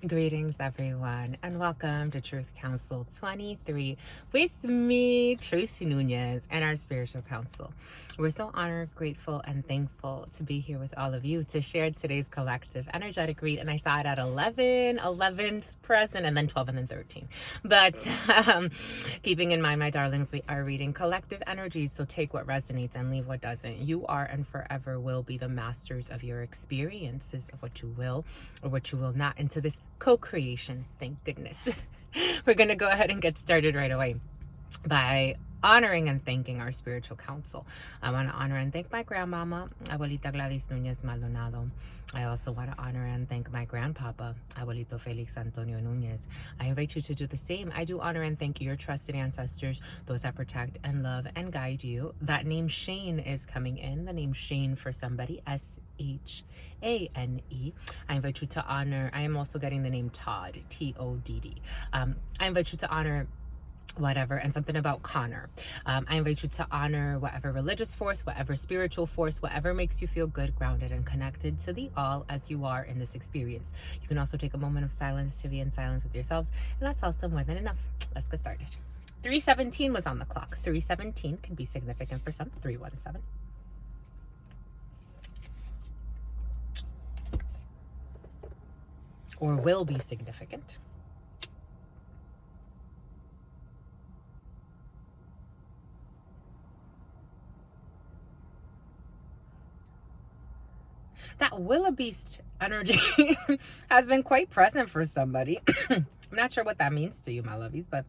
Greetings, everyone, and welcome to Truth Council 23 with me, Tracy Nunez, and our spiritual council. We're so honored, grateful, and thankful to be here with all of you to share today's collective energetic read. And I saw it at 11's present, and then 12, and then 13. But keeping in mind, my darlings, we are reading collective energies, so take what resonates and leave what doesn't. You are and forever will be the masters of your experiences, of what you will or what you will not, into this co-creation. Thank goodness. We're going to go ahead and get started right away by honoring and thanking our spiritual council. I want to honor and thank my grandmama, Abuelita Gladys Nunez Maldonado. I also want to honor and thank my grandpapa, Abuelito Felix Antonio Nunez. I invite you to do the same. I do honor and thank your trusted ancestors, those that protect and love and guide you. That name Shane is coming in. The name Shane for somebody, Shane. I invite you to honor, I am also getting the name Todd, Todd. I invite you to honor whatever, and something about Connor. I invite you to honor whatever religious force, whatever spiritual force, whatever makes you feel good, grounded, and connected to the all as you are in this experience. You can also take a moment of silence to be in silence with yourselves, and that's also more than enough. Let's get started. 3:17 was on the clock. 3:17 can be significant for some. 3:17. Or will be significant. That wildebeest energy has been quite present for somebody. I'm not sure what that means to you, my lovies, but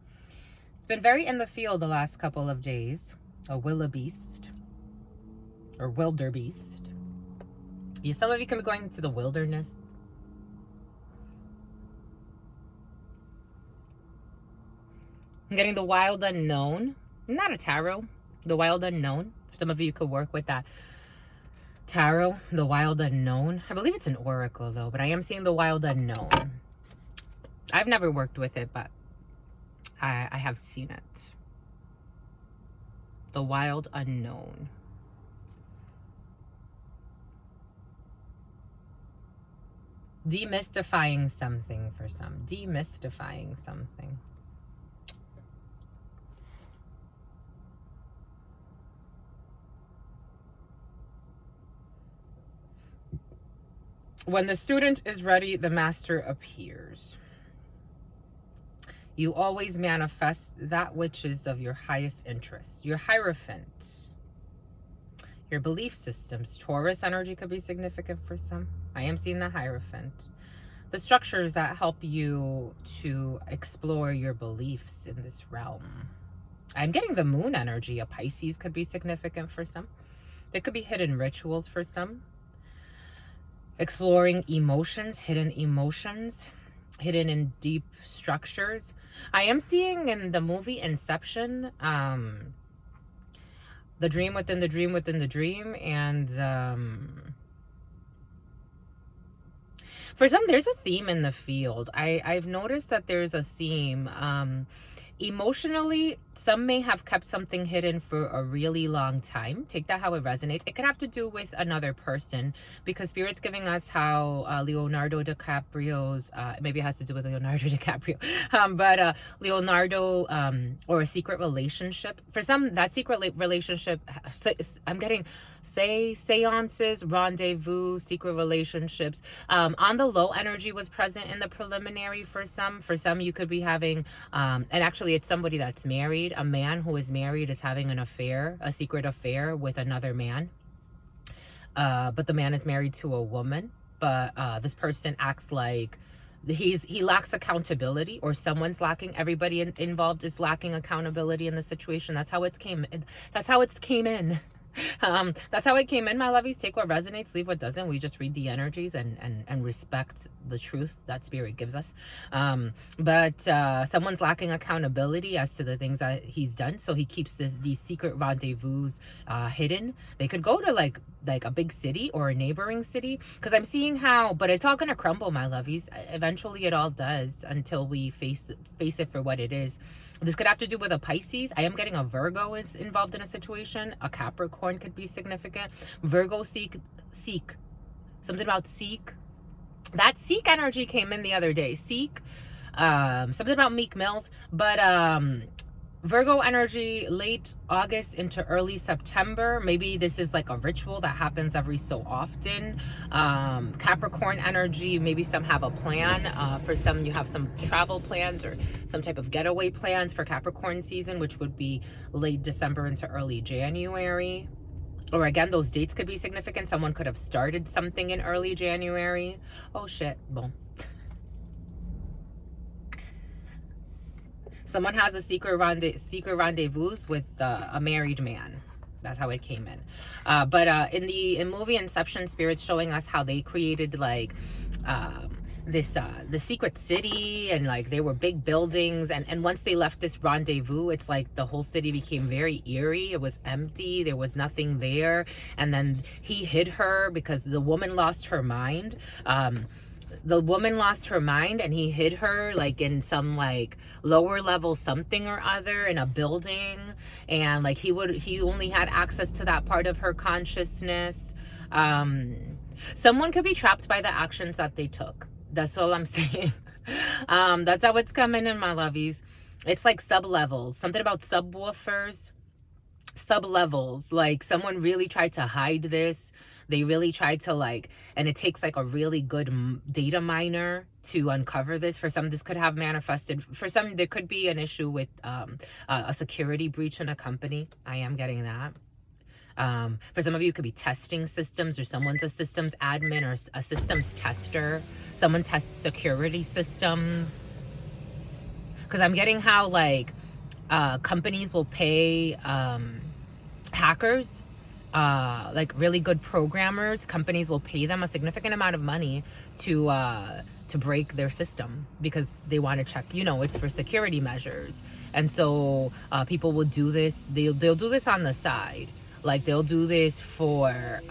it's been very in the field the last couple of days. A wildebeest or wildebeest. Some of you can be going into the wilderness. I'm getting the wild unknown. Not a tarot. The wild unknown. Some of you could work with that tarot, the wild unknown. I believe it's an oracle though, but I am seeing the wild unknown. I've never worked with it, but I have seen it. The wild unknown. Demystifying something for some. Demystifying something. When the student is ready, the master appears. You always manifest that which is of your highest interest. Your Hierophant. Your belief systems. Taurus energy could be significant for some. I am seeing the Hierophant. The structures that help you to explore your beliefs in this realm. I'm getting the moon energy. A Pisces could be significant for some. There could be hidden rituals for some. Exploring emotions, hidden in deep structures. I am seeing in the movie Inception, the dream within the dream within the dream. And for some, there's a theme in the field. I've noticed that there's a theme. Emotionally, some may have kept something hidden for a really long time. Take that how it resonates. It could have to do with another person, because Spirit's giving us how Leonardo DiCaprio's, maybe it has to do with Leonardo DiCaprio, but Leonardo, or a secret relationship. For some, that secret relationship, I'm getting seances, rendezvous, secret relationships. On the low, energy was present in the preliminary for some. For some, you could be having, and actually it's somebody that's married. A man who is married is having an affair, a secret affair with another man. But the man is married to a woman. But this person acts like he lacks accountability, or someone's lacking. Everybody involved is lacking accountability in the situation. That's how it came in. That's how it came in, my lovies. Take what resonates, leave what doesn't. We just read the energies and respect the truth that Spirit gives us. But someone's lacking accountability as to the things that he's done, so he keeps these secret rendezvous hidden. They could go to like a big city or a neighboring city, because I'm seeing how, but it's all gonna crumble, my lovies. Eventually it all does, until we face it for what it is. This could have to do with a Pisces. I am getting a Virgo is involved in a situation. A Capricorn could be significant. Virgo seek. Something about seek. That Seek energy came in the other day. Seek, something about Meek Mills, but Virgo energy, late August into early September. Maybe this is like a ritual that happens every so often. Capricorn energy, maybe some have a plan. For some, you have some travel plans or some type of getaway plans for Capricorn season, which would be late December into early January. Or again, those dates could be significant. Someone could have started something in early January. Oh shit, boom. Someone has a secret rendezvous with a married man. That's how it came in. But in movie Inception, Spirit's showing us how they created like this the secret city, and like there were big buildings, and once they left this rendezvous, it's like the whole city became very eerie. It was empty. There was nothing there. And then he hid her because the woman lost her mind. And he hid her like in some like lower level something or other in a building, and like he only had access to that part of her consciousness. Someone could be trapped by the actions that they took. That's all I'm saying. That's how it's coming in, my lovies. It's like sub levels, something about subwoofers, sub levels. Like someone really tried to hide this. They really tried to like, and it takes like a really good data miner to uncover this. For some, this could have manifested. For some, there could be an issue with a security breach in a company. I am getting that. For some of you, it could be testing systems, or someone's a systems admin or a systems tester. Someone tests security systems. Because I'm getting how like companies will pay hackers, like really good programmers. Companies will pay them a significant amount of money to break their system because they want to check, it's for security measures. And so people will do this. They'll do this on the side. Like they'll do this for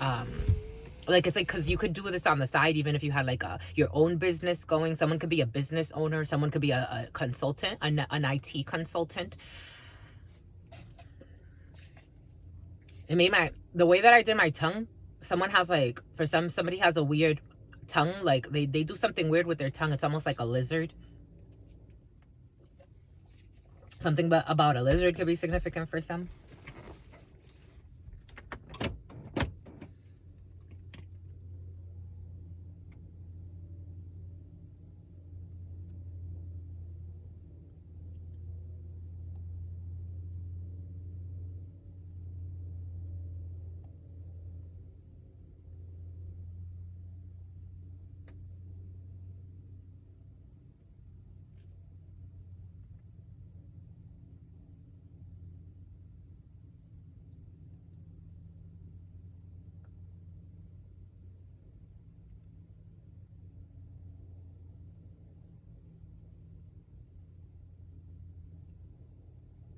like, it's like, because you could do this on the side even if you had like your own business going. Someone could be a business owner. Someone could be a consultant, an IT consultant. It made the way that I did my tongue, someone has like, somebody has a weird tongue. Like they do something weird with their tongue. It's almost like a lizard. Something about a lizard could be significant for some.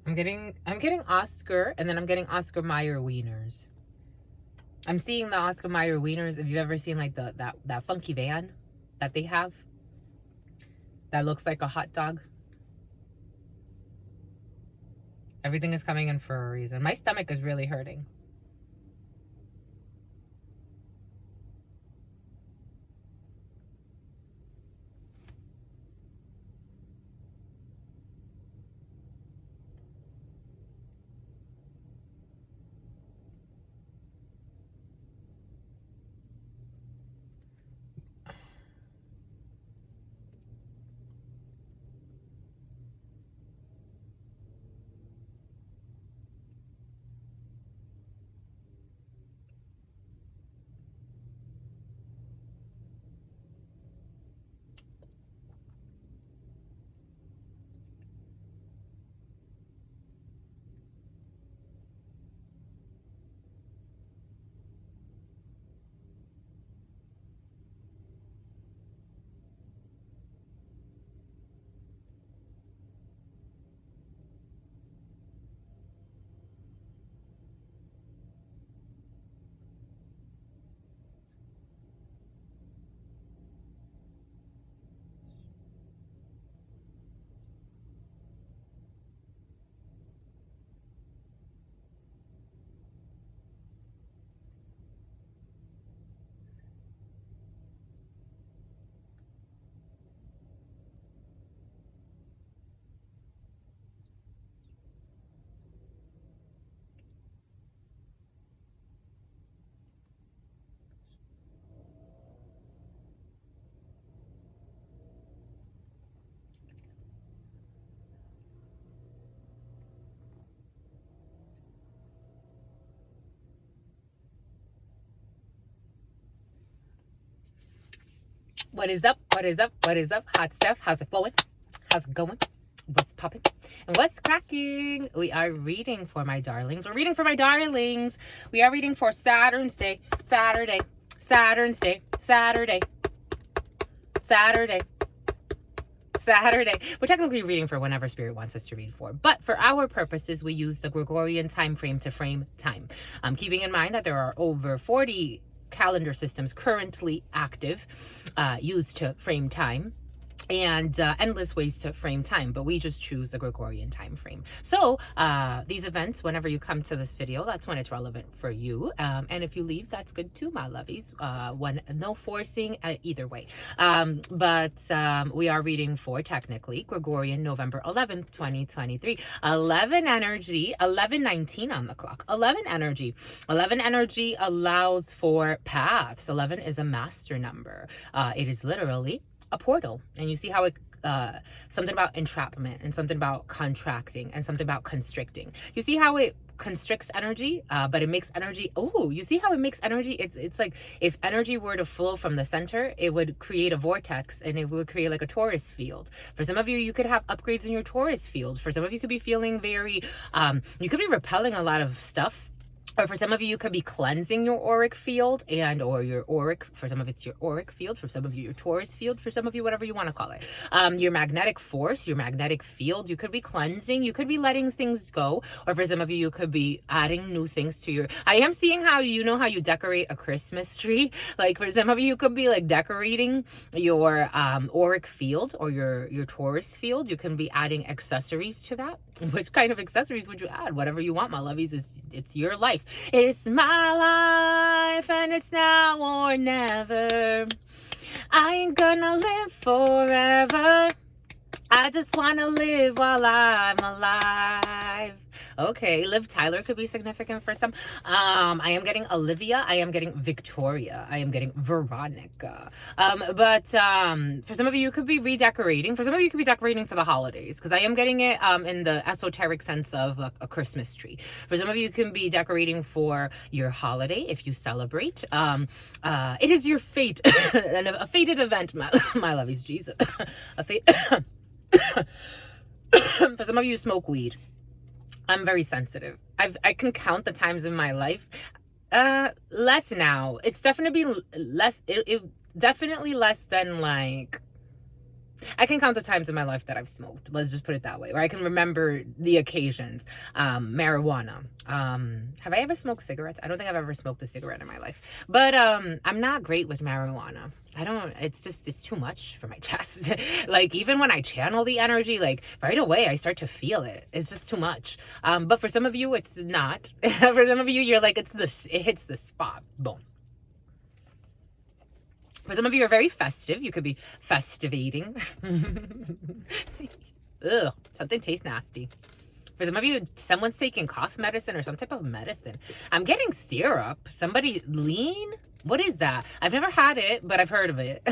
I'm getting Oscar, and then I'm getting Oscar Mayer wieners. I'm seeing the Oscar Mayer wieners. If you've ever seen like that funky van that they have that looks like a hot dog. Everything is coming in for a reason. My stomach is really hurting. What is up? What is up? What is up? Hot stuff. How's it flowing? How's it going? What's popping? And what's cracking? We are reading for my darlings. We're reading for my darlings. We are reading for Saturn's Day, Saturday, Saturn's Day, Saturday, Saturday, Saturday. We're technically reading for whenever Spirit wants us to read for. But for our purposes, we use the Gregorian time frame to frame time. Keeping in mind that there are over 40 calendar systems currently active, used to frame time, and endless ways to frame time, but we just choose the Gregorian time frame. So these events, whenever you come to this video, that's when it's relevant for you, and if you leave, that's good too, my lovies. No forcing either way, but we are reading for technically Gregorian November 11th 2023. 11 energy, 11:19 on the clock. 11 energy. 11 energy allows for paths. 11 is a master number. It is literally a portal, and you see how it something about entrapment, and something about contracting, and something about constricting. You see how it constricts energy, but it makes energy. Oh, you see how it makes energy. It's like if energy were to flow from the center, it would create a vortex, and it would create like a torus field. For some of you, you could have upgrades in your torus field. For some of you, could be feeling very you could be repelling a lot of stuff. Or for some of you could be cleansing your auric field, and or your auric, for some of it's your auric field, for some of you your torus field, for some of you whatever you want to call it. Your magnetic force, your magnetic field, you could be cleansing, you could be letting things go, or for some of you, you could be adding new things to your, I am seeing how you know how you decorate a Christmas tree. Like for some of you, you could be like decorating your auric field or your torus field. You can be adding accessories to that. Which kind of accessories would you add? Whatever you want, my lovies. It's your life. It's my life, and it's now or never. I ain't gonna live forever. I just wanna live while I'm alive. Okay, Liv Tyler could be significant for some. I am getting Olivia. I am getting Victoria. I am getting Veronica. But for some of you, you could be redecorating. For some of you, you could be decorating for the holidays, because I am getting it in the esoteric sense of a Christmas tree. For some of you, you can be decorating for your holiday if you celebrate. It is your fate, a fated event, my lovies. Jesus, a fate. For some of you, smoke weed. I'm very sensitive. I can count the times in my life. Less now. It's definitely less. It definitely less than like. I can count the times in my life that I've smoked. Let's just put it that way. Or I can remember the occasions. Marijuana. Have I ever smoked cigarettes? I don't think I've ever smoked a cigarette in my life. But I'm not great with marijuana. It's too much for my chest. Like even when I channel the energy, like right away I start to feel it. It's just too much. But for some of you, it's not. For some of you, you're like, it hits the spot. Boom. For some of you are very festive. You could be festivating. Ugh, something tastes nasty. For some of you, someone's taking cough medicine or some type of medicine. I'm getting syrup. Somebody lean? What is that? I've never had it, but I've heard of it.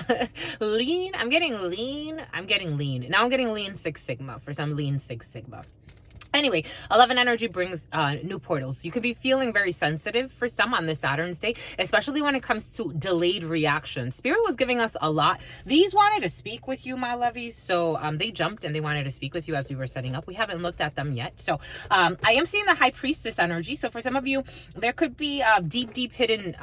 Lean? I'm getting lean. Now I'm getting lean Six Sigma. For some, lean Six Sigma. Anyway, 11 energy brings new portals. You could be feeling very sensitive for some on this Saturn's Day, especially when it comes to delayed reaction. Spirit was giving us a lot. These wanted to speak with you, my lovies. So they jumped and they wanted to speak with you as we were setting up. We haven't looked at them yet. So I am seeing the High Priestess energy. So for some of you, there could be deep hidden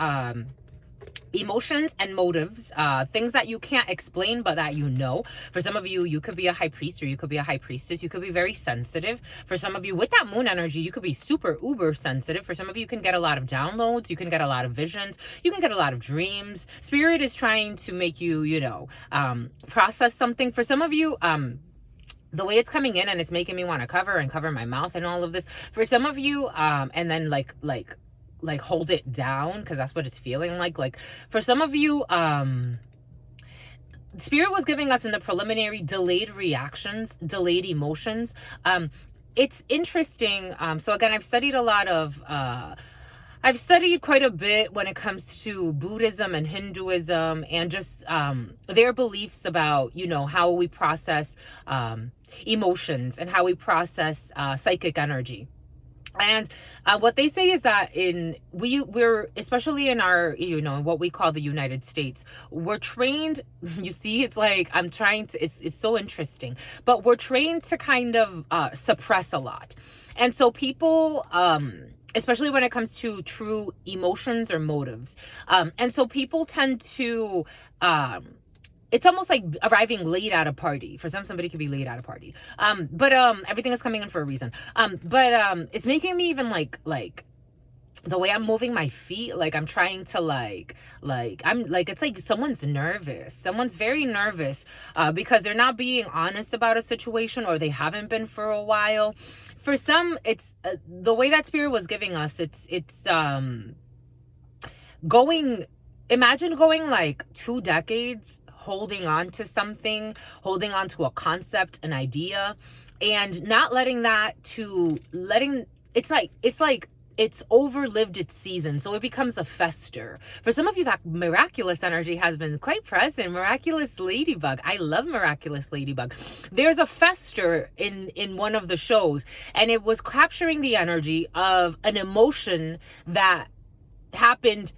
emotions and motives, things that you can't explain but that you know. For some of you, you could be a high priest or you could be a high priestess. You could be very sensitive. For some of you, with that moon energy, you could be super uber sensitive. For some of you, you can get a lot of downloads. You can get a lot of visions. You can get a lot of dreams. Spirit is trying to make you, process something. For some of you, the way it's coming in and it's making me want to cover my mouth and all of this. For some of you, and then like hold it down, because that's what it's feeling like for some of you, Spirit was giving us in the preliminary delayed reactions, delayed emotions. It's interesting. So again, I've studied quite a bit when it comes to Buddhism and Hinduism, and just their beliefs about, how we process emotions and how we process psychic energy. And what they say is that we're especially in our, what we call the United States, we're trained. You see, it's like I'm trying to. It's so interesting, but we're trained to kind of suppress a lot, and so people. Especially when it comes to true emotions or motives. And so people tend to it's almost like arriving late at a party. For somebody could be late at a party. But everything is coming in for a reason. But it's making me even like the way I'm moving my feet, like I'm trying to I'm like, it's like someone's nervous. Someone's very nervous because they're not being honest about a situation, or they haven't been for a while. For some, it's the way that spirit was giving us. It's going. Imagine going like 2 decades holding on to something, holding on to a concept, an idea, and not letting that to letting it's like it's overlived its season, so it becomes a fester. For some of you, that miraculous energy has been quite present. Miraculous ladybug. I love miraculous ladybug. There's a fester in one of the shows, and it was capturing the energy of an emotion that happened.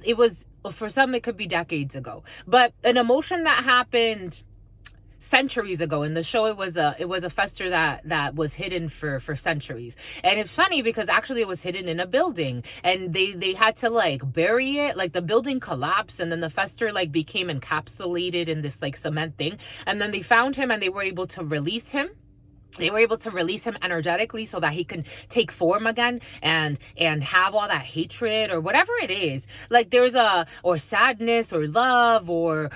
It was, for some, it could be decades ago, but an emotion that happened centuries ago. In the show, it was a fester that was hidden for centuries. And it's funny because actually it was hidden in a building, and they had to like bury it. Like the building collapsed, and then the fester like became encapsulated in this like cement thing, and then they found him and they were able to release him. They were able to release him energetically so that he can take form again and have all that hatred or whatever it is. Like there's or sadness or love or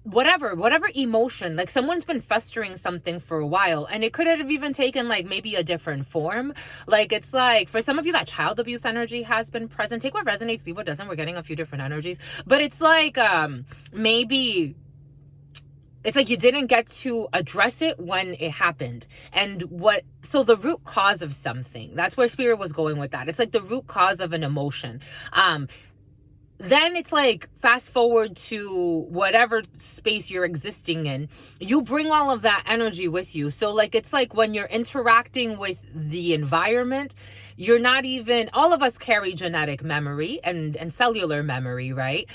whatever emotion. Like someone's been festering something for a while, and it could have even taken like maybe a different form. Like it's like for some of you, that child abuse energy has been present. Take what resonates, leave what doesn't. We're getting a few different energies, but it's like maybe it's like you didn't get to address it when it happened. So the root cause of something, that's where spirit was going with that. It's like the root cause of an emotion. Then it's like fast forward to whatever space you're existing in, you bring all of that energy with you. So like it's like when you're interacting with the environment, you're not even, all of us carry genetic memory and cellular memory, right?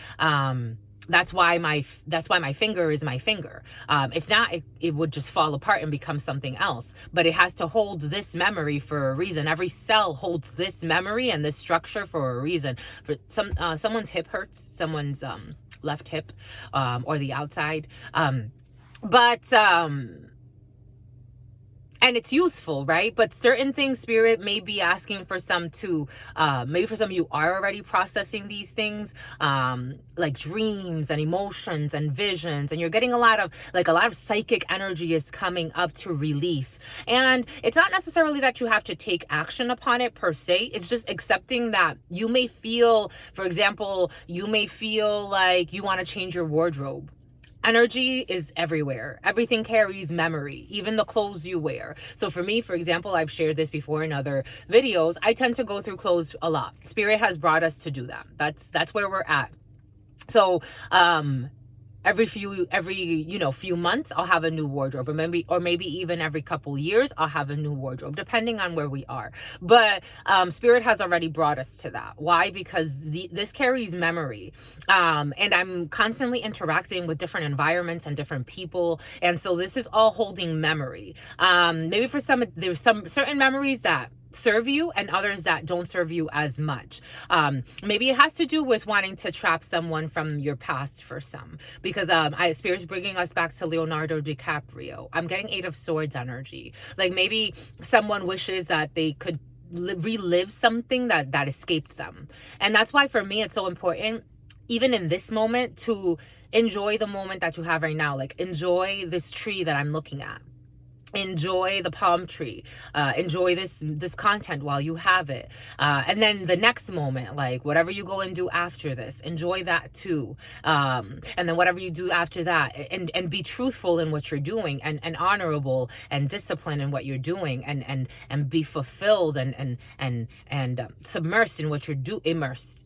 That's why my finger is my finger. If not, it would just fall apart and become something else. But it has to hold this memory for a reason. Every cell holds this memory and this structure for a reason. For someone's hip hurts, someone's left hip, or the outside. And it's useful, right? But certain things spirit may be asking for some to, maybe for some you are already processing these things, like dreams and emotions and visions, and you're getting a lot of psychic energy is coming up to release. And it's not necessarily that you have to take action upon it per se. It's just accepting that you may feel, for example, you may feel like you want to change your wardrobe. Energy is everywhere. Everything carries memory, even the clothes you wear. So for me, for example, I've shared this before in other videos, I tend to go through clothes a lot. Spirit has brought us to do that. That's where we're at. So every few months I'll have a new wardrobe, or maybe even every couple years I'll have a new wardrobe, depending on where we are. But spirit has already brought us to that. Why? Because this carries memory, and I'm constantly interacting with different environments and different people, and so this is all holding memory. Maybe for some, there's some certain memories that serve you and others that don't serve you as much. Maybe it has to do with wanting to trap someone from your past for some, because spirit's bringing us back to Leonardo DiCaprio. I'm getting 8 of Swords energy. Like maybe someone wishes that they could relive something that escaped them. And that's why for me it's so important, even in this moment, to enjoy the moment that you have right now. Like enjoy this tree that I'm looking at. Enjoy the palm tree, enjoy this content while you have it, and then the next moment, like whatever you go and do after this, enjoy that too, and then whatever you do after that, and be truthful in what you're doing, and honorable and disciplined in what you're doing, and be fulfilled and submersed in what you're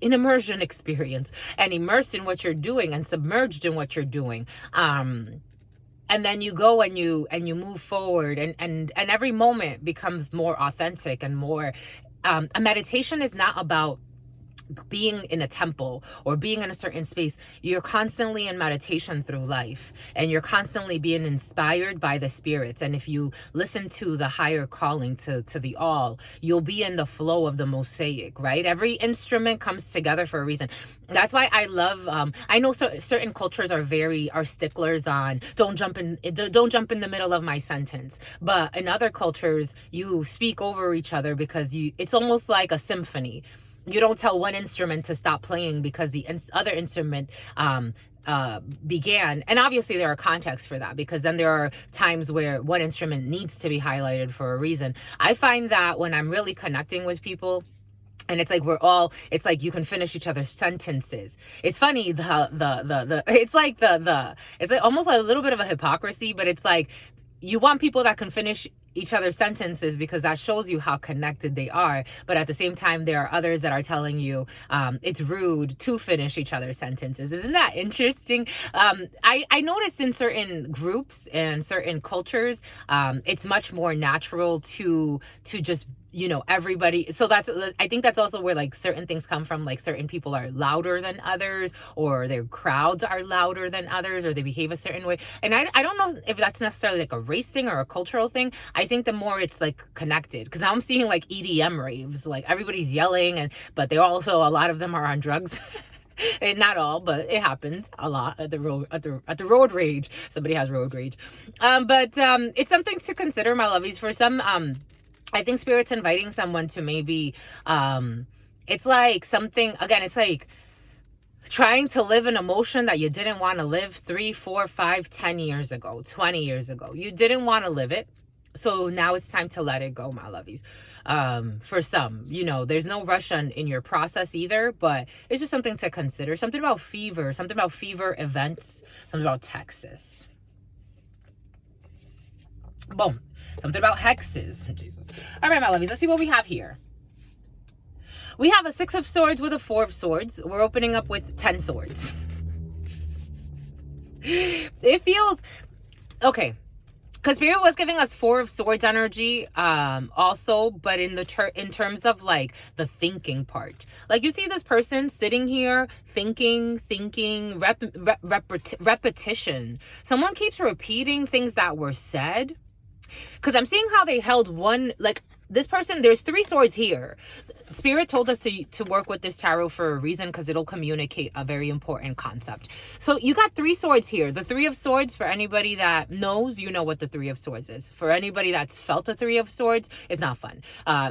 immersion experience, and immersed in what you're doing and submerged in what you're doing. and then you go and you move forward, and every moment becomes more authentic and more, a meditation is not about being in a temple or being in a certain space. You're constantly in meditation through life, and you're constantly being inspired by the spirits. And if you listen to the higher calling, to the all, you'll be in the flow of the mosaic, right? Every instrument comes together for a reason. That's why I love, I know certain cultures are sticklers on don't jump in the middle of my sentence, but in other cultures you speak over each other, because it's almost like a symphony. You don't tell one instrument to stop playing because the other instrument began. And obviously there are contexts for that, because then there are times where one instrument needs to be highlighted for a reason. I find that when I'm really connecting with people, and it's like it's like you can finish each other's sentences. It's funny, it's like it's like almost like a little bit of a hypocrisy, but it's like you want people that can finish each other's sentences because that shows you how connected they are. But at the same time, there are others that are telling you it's rude to finish each other's sentences. Isn't that interesting? I noticed in certain groups and certain cultures, it's much more natural to just, everybody. So I think that's also where like certain things come from. Like certain people are louder than others, or their crowds are louder than others, or they behave a certain way. And I don't know if that's necessarily like a race thing or a cultural thing. I think the more it's like connected, because now I'm seeing like EDM raves, like everybody's yelling, but they're also, a lot of them are on drugs. And not all, but it happens a lot at the road rage. Somebody has road rage. But it's something to consider, my lovies. For some, I think Spirit's inviting someone to maybe, it's like something, again, it's like trying to live an emotion that you didn't want to live 3, 4, 5, 10 years ago, 20 years ago. You didn't want to live it. So now it's time to let it go, my lovies. For some, there's no rush in your process either, but it's just something to consider. Something about fever events, something about Texas. Boom. Something about hexes. Jesus. All right, my lovies, let's see what we have here. We have a 6 of swords with a 4 of swords. We're opening up with 10 swords. It feels okay. Because Spirit was giving us 4 of swords energy also, but in terms of like the thinking part. Like you see this person sitting here thinking, repetition. Someone keeps repeating things that were said. Because I'm seeing how they held one, like this person, there's 3 swords here. Spirit told us to work with this tarot for a reason, because it'll communicate a very important concept. So you got 3 swords here. The 3 of swords, for anybody that knows, you know what the 3 of swords is. For anybody that's felt a 3 of swords, it's not fun.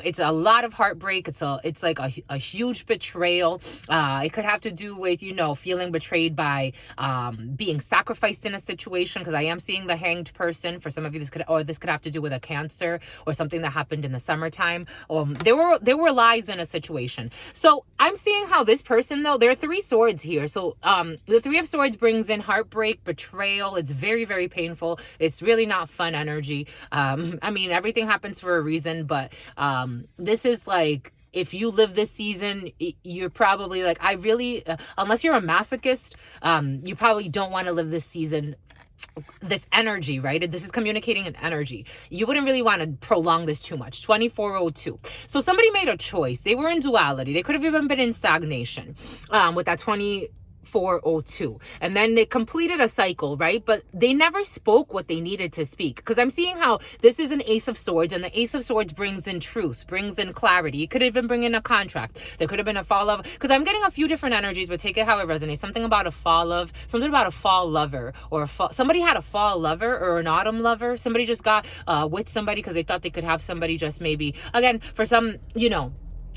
It's a lot of heartbreak. It's like a huge betrayal. It could have to do with, feeling betrayed by being sacrificed in a situation, because I am seeing the hanged person. For some of you, this could have to do with a cancer or something that happened in the summertime. There were lies in a situation. So I'm seeing how this person, though, there are 3 swords here. So the 3 of swords brings in heartbreak, betrayal. It's very, very painful. It's really not fun energy. I mean, everything happens for a reason, but this is like, if you live this season, you're probably like, unless you're a masochist, you probably don't want to live this season, this energy, right? This is communicating an energy. You wouldn't really want to prolong this too much. 2402. So somebody made a choice. They were in duality. They could have even been in stagnation with that 2402. And then they completed a cycle, right? But they never spoke what they needed to speak. Because I'm seeing how this is an Ace of Swords, and the Ace of Swords brings in truth, brings in clarity. It could even bring in a contract. There could have been a fall of, because I'm getting a few different energies, but take it how it resonates. Something about a fall lover, or somebody had a fall lover or an autumn lover. Somebody just got with somebody because they thought they could have somebody just maybe, again, for some,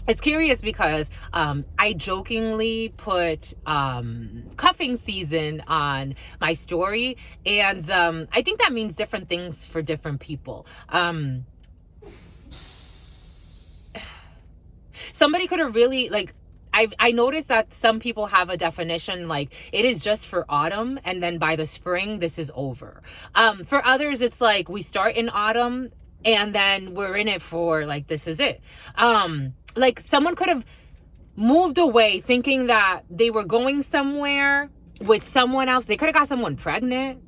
it's curious because I jokingly put cuffing season on my story, and I think that means different things for different people. Somebody could have really, like, I noticed that some people have a definition like it is just for autumn, and then by the spring this is over. For others, it's like we start in autumn and then we're in it for, like, this is it. Like someone could have moved away thinking that they were going somewhere with someone else. They could have got someone pregnant.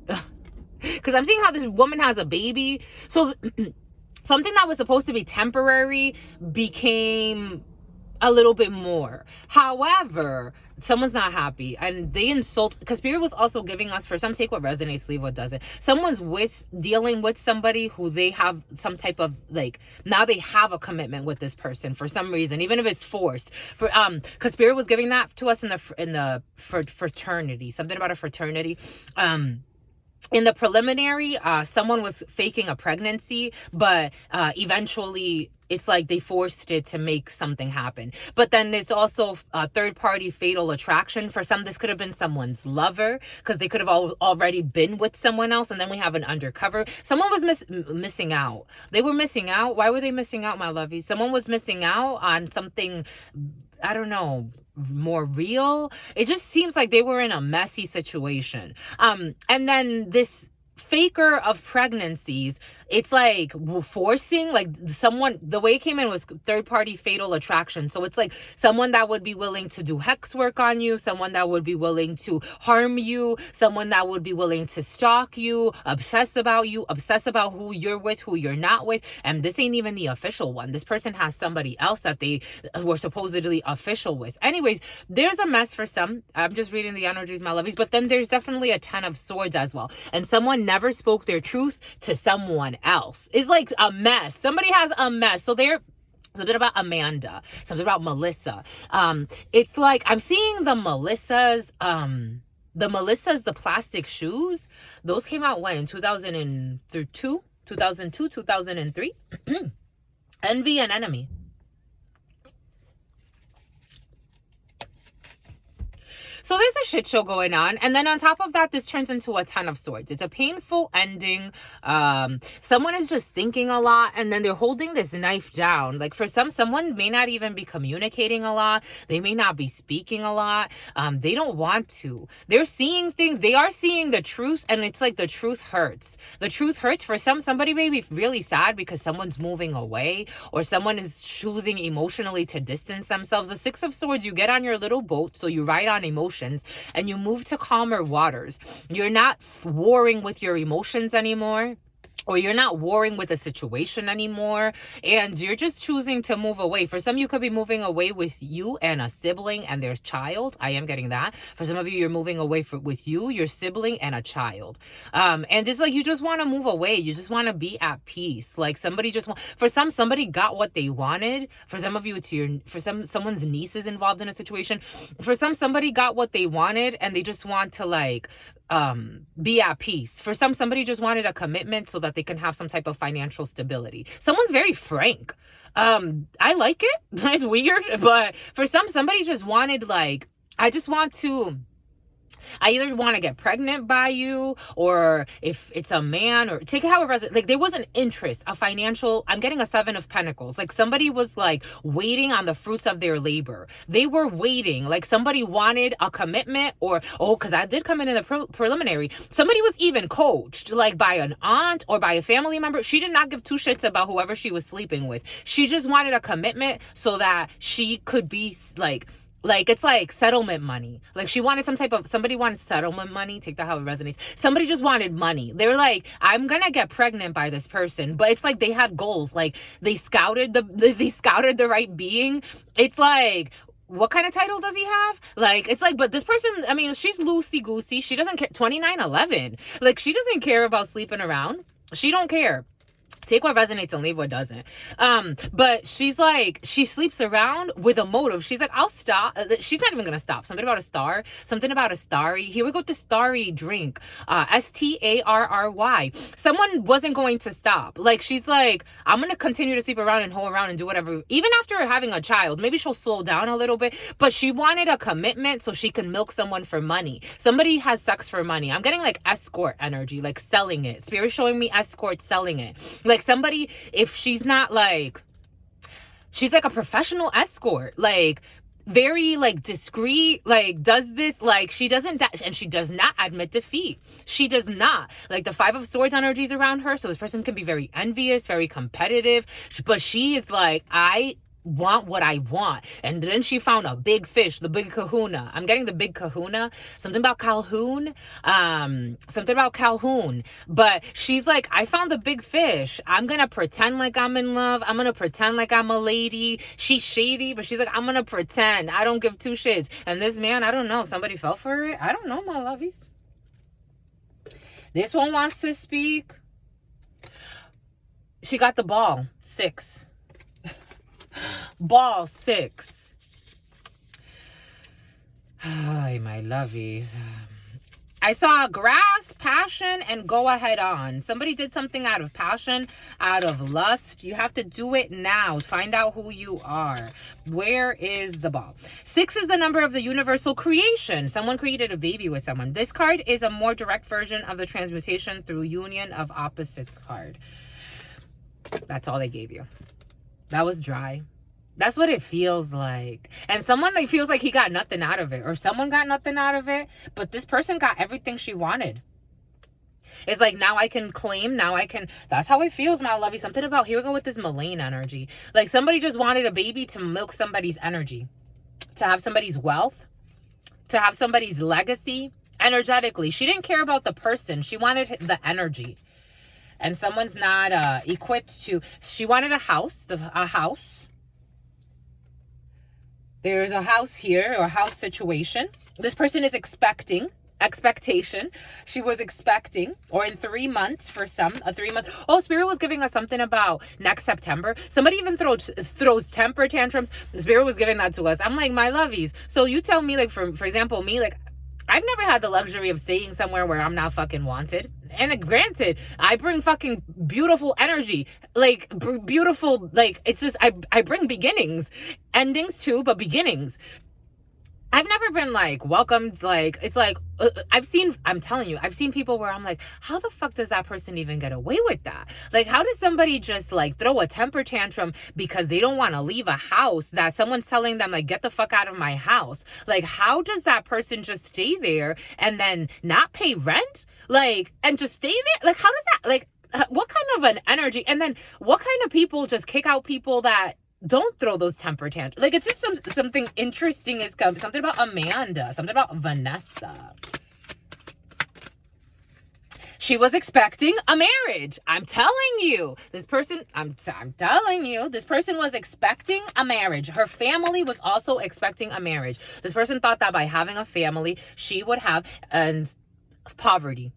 Because I'm seeing how this woman has a baby. So something that was supposed to be temporary became a little bit more. However, someone's not happy and they insult, because Spirit was also giving us, for some, take what resonates, leave what doesn't. Someone's dealing with somebody who they have some type of, like, now they have a commitment with this person for some reason, even if it's forced. Because Spirit was giving that to us in the fraternity, something about a fraternity. In the preliminary, someone was faking a pregnancy, but eventually it's like they forced it to make something happen. But then there's also a third-party fatal attraction. For some, this could have been someone's lover, because they could have already been with someone else. And then we have an undercover. Someone was missing out. They were missing out. Why were they missing out, my lovies? Someone was missing out on something, I don't know, more real. It just seems like they were in a messy situation. And then this faker of pregnancies, it's like forcing, like someone, the way it came in was third party fatal attraction. So it's like someone that would be willing to do hex work on you, someone that would be willing to harm you, someone that would be willing to stalk you, obsess about who you're with, who you're not with. And this ain't even the official one. This person has somebody else that they were supposedly official with. Anyways, there's a mess for some. I'm just reading the energies, my lovies. But then there's definitely a 10 of swords as well. And someone never spoke their truth to someone else. It's like a mess. Somebody has a mess. So they're something about Amanda, something about Melissa. It's like I'm seeing the Melissas, the plastic shoes. Those came out when? In 2002, 2003. Envy and enemy. So there's a shit show going on. And then on top of that, this turns into a 10 of swords. It's a painful ending. Someone is just thinking a lot, and then they're holding this knife down. Like for someone may not even be communicating a lot. They may not be speaking a lot. They don't want to. They're seeing things. They are seeing the truth, and it's like the truth hurts. The truth hurts. For somebody may be really sad because someone's moving away, or someone is choosing emotionally to distance themselves. The 6 of swords, you get on your little boat, so you ride on emotions and you move to calmer waters. You're not warring with your emotions anymore, or you're not warring with a situation anymore, and you're just choosing to move away. For some, you could be moving away with you and a sibling and their child. I am getting that. For some of you, you're moving away with you, your sibling, and a child. And it's like you just want to move away. You just want to be at peace. Like somebody somebody got what they wanted. For some of you, someone's niece is involved in a situation. For somebody got what they wanted, and they just want to be at peace. For somebody just wanted a commitment so that they can have some type of financial stability. Someone's very frank. I like it. It's weird, but for somebody just wanted I either want to get pregnant by you, or if it's a man, or take it how it resonates. Like there was an interest, a financial, I'm getting a 7 of Pentacles. Like somebody was like waiting on the fruits of their labor. They were waiting. Like somebody wanted a commitment, because I did come in the preliminary. Somebody was even coached, like by an aunt or by a family member. She did not give 2 shits about whoever she was sleeping with. She just wanted a commitment so that she could be it's like settlement money. Like somebody wanted settlement money. Take that how it resonates. Somebody just wanted money. They're like, I'm gonna get pregnant by this person. But it's like they had goals. Like they scouted the right being. It's like, what kind of title does he have? Like, it's like, but this person, I mean, she's loosey-goosey. She doesn't care. 2911. Like, she doesn't care about sleeping around. She don't care. Take what resonates and leave what doesn't. But she's like, she sleeps around with a motive. She's like, I'll stop. She's not even gonna stop. Something about a star. Something about a starry. Here we go with the starry drink. STARRY. Someone wasn't going to stop. Like, she's like, I'm gonna continue to sleep around and hoe around and do whatever. Even after having a child, maybe she'll slow down a little bit. But she wanted a commitment so she can milk someone for money. Somebody has sex for money. I'm getting like escort energy, like selling it. Spirit showing me escort selling it. Like somebody, if she's not like, she's like a professional escort, like very like discreet, like does this, like she doesn't, and she does not admit defeat. She does not. Like the 5 of swords energies around her. So this person can be very envious, very competitive, but she is like, want what I want. And then she found a big fish, the big kahuna. I'm getting the big kahuna. Something about Calhoun. Something about Calhoun. But she's like, I found the big fish. I'm gonna pretend like I'm in love. I'm gonna pretend like I'm a lady. She's shady, but she's like, I'm gonna pretend. I don't give two shits. And this man, I don't know, somebody fell for it. I don't know, my lovies. This one wants to speak. She got the ball. 6. Ball 6. Hi, my lovies. I saw grass, passion, and go ahead on. Somebody did something out of passion, out of lust. You have to do it now. Find out who you are. Where is the ball? 6 is the number of the universal creation. Someone created a baby with someone. This card is a more direct version of the transmutation through union of opposites card. That's all they gave you. That was dry. That's what it feels like. And someone like feels like he got nothing out of it, or someone got nothing out of it, but this person got everything she wanted. It's like, now I can claim, now I can, that's how it feels, my lovey. Something about, here we go with this Malaine energy. Like somebody just wanted a baby to milk somebody's energy, to have somebody's wealth, to have somebody's legacy energetically. She didn't care about the person. She wanted the energy. And someone's not equipped to, she wanted a house. There's a house here, or a house situation. This person is expectation. She was expecting, or in 3 months for some, a 3 month. Oh, Spirit was giving us something about next September. Somebody even throws temper tantrums. Spirit was giving that to us. I'm like, my lovies. So you tell me, like, for example, me, like, I've never had the luxury of staying somewhere where I'm not fucking wanted. And granted, I bring fucking beautiful energy, like beautiful, like it's just, I bring beginnings, endings too, but beginnings. I've never been like welcomed, like it's like I'm telling you, I've seen people where I'm like, how the fuck does that person even get away with that? Like, how does somebody just like throw a temper tantrum because they don't want to leave a house that someone's telling them like, get the fuck out of my house? Like, how does that person just stay there and then not pay rent? Like, and just stay there? Like, how does that, like, what kind of an energy? And then what kind of people just kick out people that don't throw those temper tantrums? Like, it's just something interesting is coming. Something about Amanda. Something about Vanessa. She was expecting a marriage. I'm telling you. This person, I'm telling you, this person was expecting a marriage. Her family was also expecting a marriage. This person thought that by having a family, she would have poverty.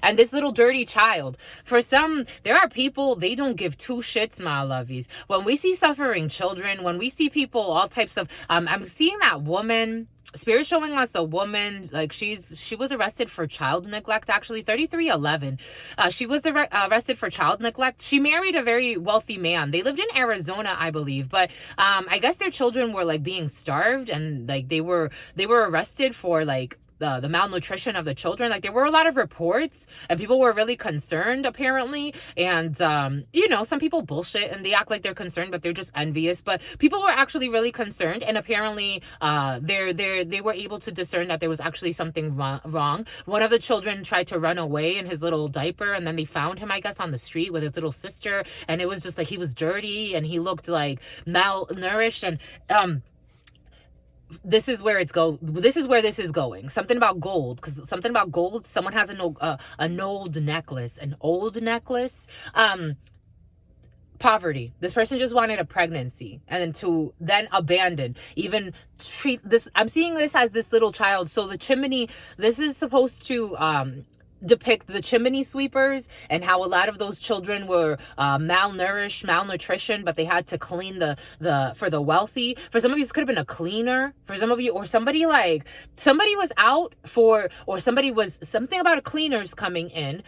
And this little dirty child, for some, there are people, they don't give two shits, my lovies. When we see suffering children, when we see people, all types of, I'm seeing that woman, Spirit showing us a woman, like she was arrested for child neglect, actually, 3311. She was arrested for child neglect. She married a very wealthy man. They lived in Arizona, I believe, but I guess their children were like being starved, and like they were arrested for like the malnutrition of the children. Like, there were a lot of reports and people were really concerned, apparently. And you know, some people bullshit and they act like they're concerned, but they're just envious. But people were actually really concerned, and apparently they were able to discern that there was actually something wrong. One of the children tried to run away in his little diaper, and then they found him, I guess, on the street with his little sister, and it was just like he was dirty and he looked like malnourished. And this is where this is going. Something about gold, because something about gold. Someone has an old necklace. Poverty. This person just wanted a pregnancy, and then to abandon, even treat this. I'm seeing this as this little child. So the chimney. This is supposed to depict the chimney sweepers and how a lot of those children were malnutrition, but they had to clean for the wealthy. For some of you, this could have been a cleaner. For some of you, or somebody was out for, or something about a cleaners coming in.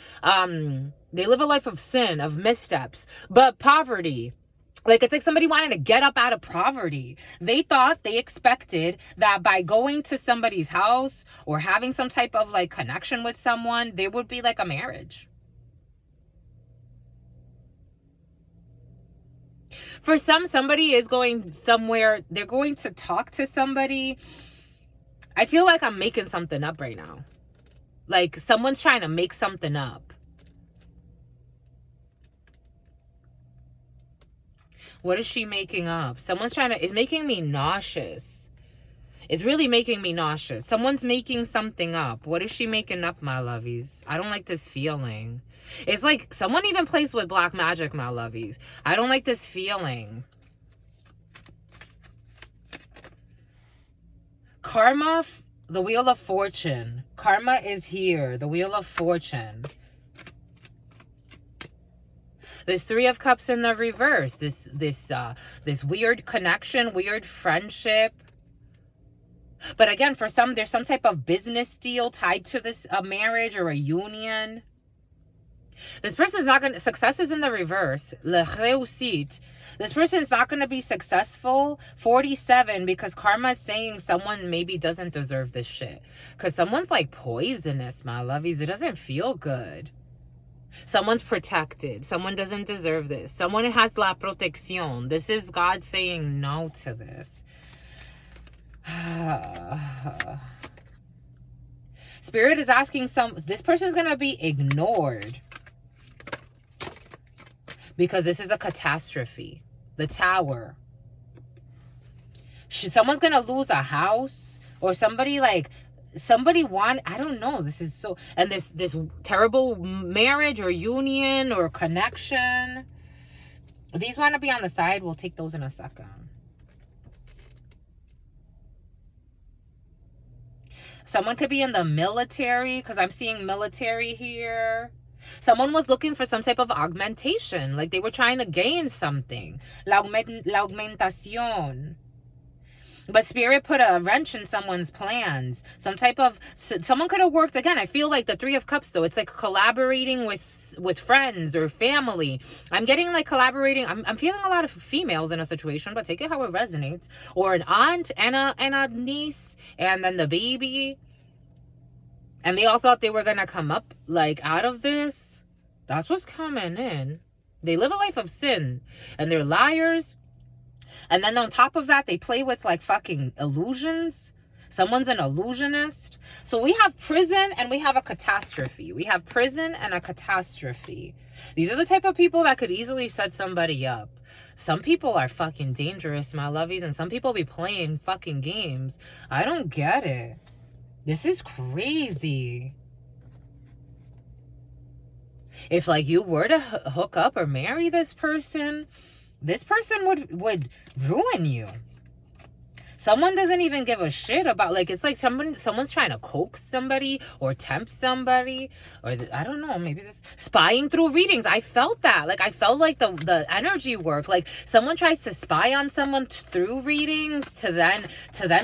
They live a life of sin, of missteps, but poverty. Like, it's like somebody wanted to get up out of poverty. They expected that by going to somebody's house or having some type of like connection with someone, there would be like a marriage. For somebody is going somewhere. They're going to talk to somebody. I feel like I'm making something up right now. Like, someone's trying to make something up. What is she making up? Someone's trying to, it's making me nauseous. It's really making me nauseous. Someone's making something up. What is she making up, my lovies? I don't like this feeling. It's like someone even plays with black magic, my lovies. I don't like this feeling. Karma, the Wheel of Fortune. Karma is here. The Wheel of Fortune. There's Three of Cups in the reverse. This weird connection, weird friendship. But again, for some, there's some type of business deal tied to this marriage or a union. This person is not going to, success is in the reverse. Le réussite. This person is not going to be successful. 47, because karma is saying someone maybe doesn't deserve this shit. Because someone's like poisonous, my lovies. It doesn't feel good. Someone's protected. Someone doesn't deserve this. Someone has la protección. This is God saying no to this. Spirit is asking this person's going to be ignored. Because this is a catastrophe. The Tower. Someone's going to lose a house. Or somebody I don't know. This is so... And this terrible marriage or union or connection. These want to be on the side. We'll take those in a second. Someone could be in the military. Because I'm seeing military here. Someone was looking for some type of augmentation. Like they were trying to gain something. La augmentación. But Spirit put a wrench in someone's plans. Someone could have worked, again, I feel like the Three of Cups, though. It's like collaborating with friends or family. I'm getting like collaborating. I'm feeling a lot of females in a situation, but take it how it resonates. Or an aunt and a niece and then the baby. And they all thought they were going to come up like out of this. That's what's coming in. They live a life of sin. And they're liars. And then on top of that, they play with like fucking illusions. Someone's an illusionist. So we have prison and we have a catastrophe. We have prison and a catastrophe. These are the type of people that could easily set somebody up. Some people are fucking dangerous, my lovies. And some people be playing fucking games. I don't get it. This is crazy. If like you were to hook up or marry this person would ruin you. Someone doesn't even give a shit about, like, it's like someone's trying to coax somebody or tempt somebody, or I don't know, maybe this spying through readings. I felt that. Like, I felt like the energy work. Like, someone tries to spy on someone through readings to then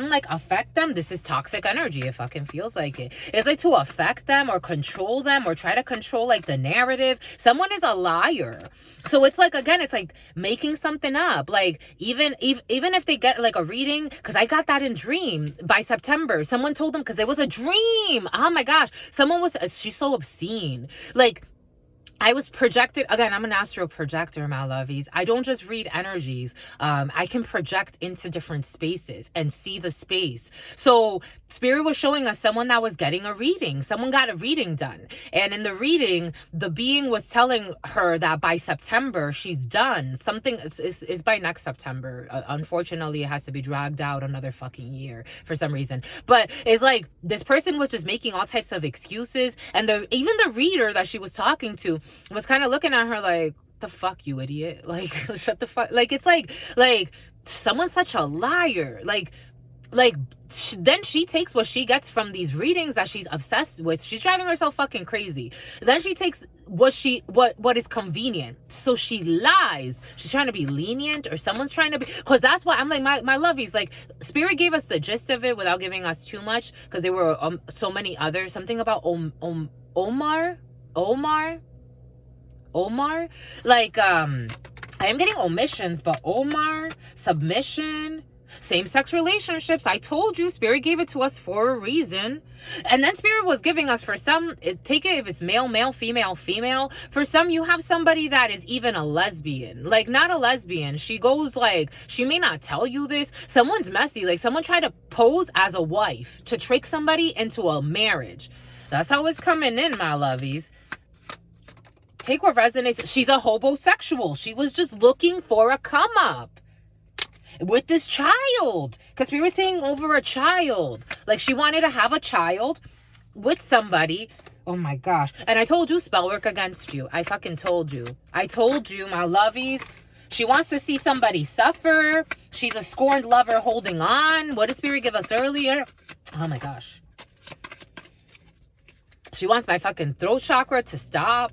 like affect them. This is toxic energy. It fucking feels like it. It's like to affect them or control them or try to control like the narrative. Someone is a liar. So it's like, again, it's like making something up. Like, even if they get like a reading, because I got that in dream by September. Someone told them, because there was a dream. Oh my gosh. She's so obscene. Like, I was projected, again, I'm an astral projector, my lovies. I don't just read energies. I can project into different spaces and see the space. So Spirit was showing us someone that was getting a reading. Someone got a reading done. And in the reading, the being was telling her that by September, she's done. Something is by next September. Unfortunately, it has to be dragged out another fucking year for some reason. But it's like, this person was just making all types of excuses. And even the reader that she was talking to was kind of looking at her like, the fuck, you idiot. Like, shut the fuck. Like, it's like someone's such a liar. Then she takes what she gets from these readings that she's obsessed with. She's driving herself fucking crazy. Then she takes what is convenient. So she lies. She's trying to be lenient, or someone's trying to be, because that's why I'm like, my lovies, like, Spirit gave us the gist of it without giving us too much, because there were so many others. Something about Omar, like, I am getting omissions, but Omar, submission, same-sex relationships. I told you, Spirit gave it to us for a reason. And then Spirit was giving us, for some, take it if it's male, male, female, female. For some, you have somebody that is even a lesbian. Like, not a lesbian. She goes like, she may not tell you this. Someone's messy. Like, someone tried to pose as a wife to trick somebody into a marriage. That's how it's coming in, my lovies. Take what resonates. She's a homosexual. She was just looking for a come up with this child. Because we were saying over a child. Like, she wanted to have a child with somebody. Oh my gosh. And I told you, spell work against you. I fucking told you. I told you, my lovies. She wants to see somebody suffer. She's a scorned lover holding on. What did Spirit give us earlier? Oh my gosh. She wants my fucking throat chakra to stop.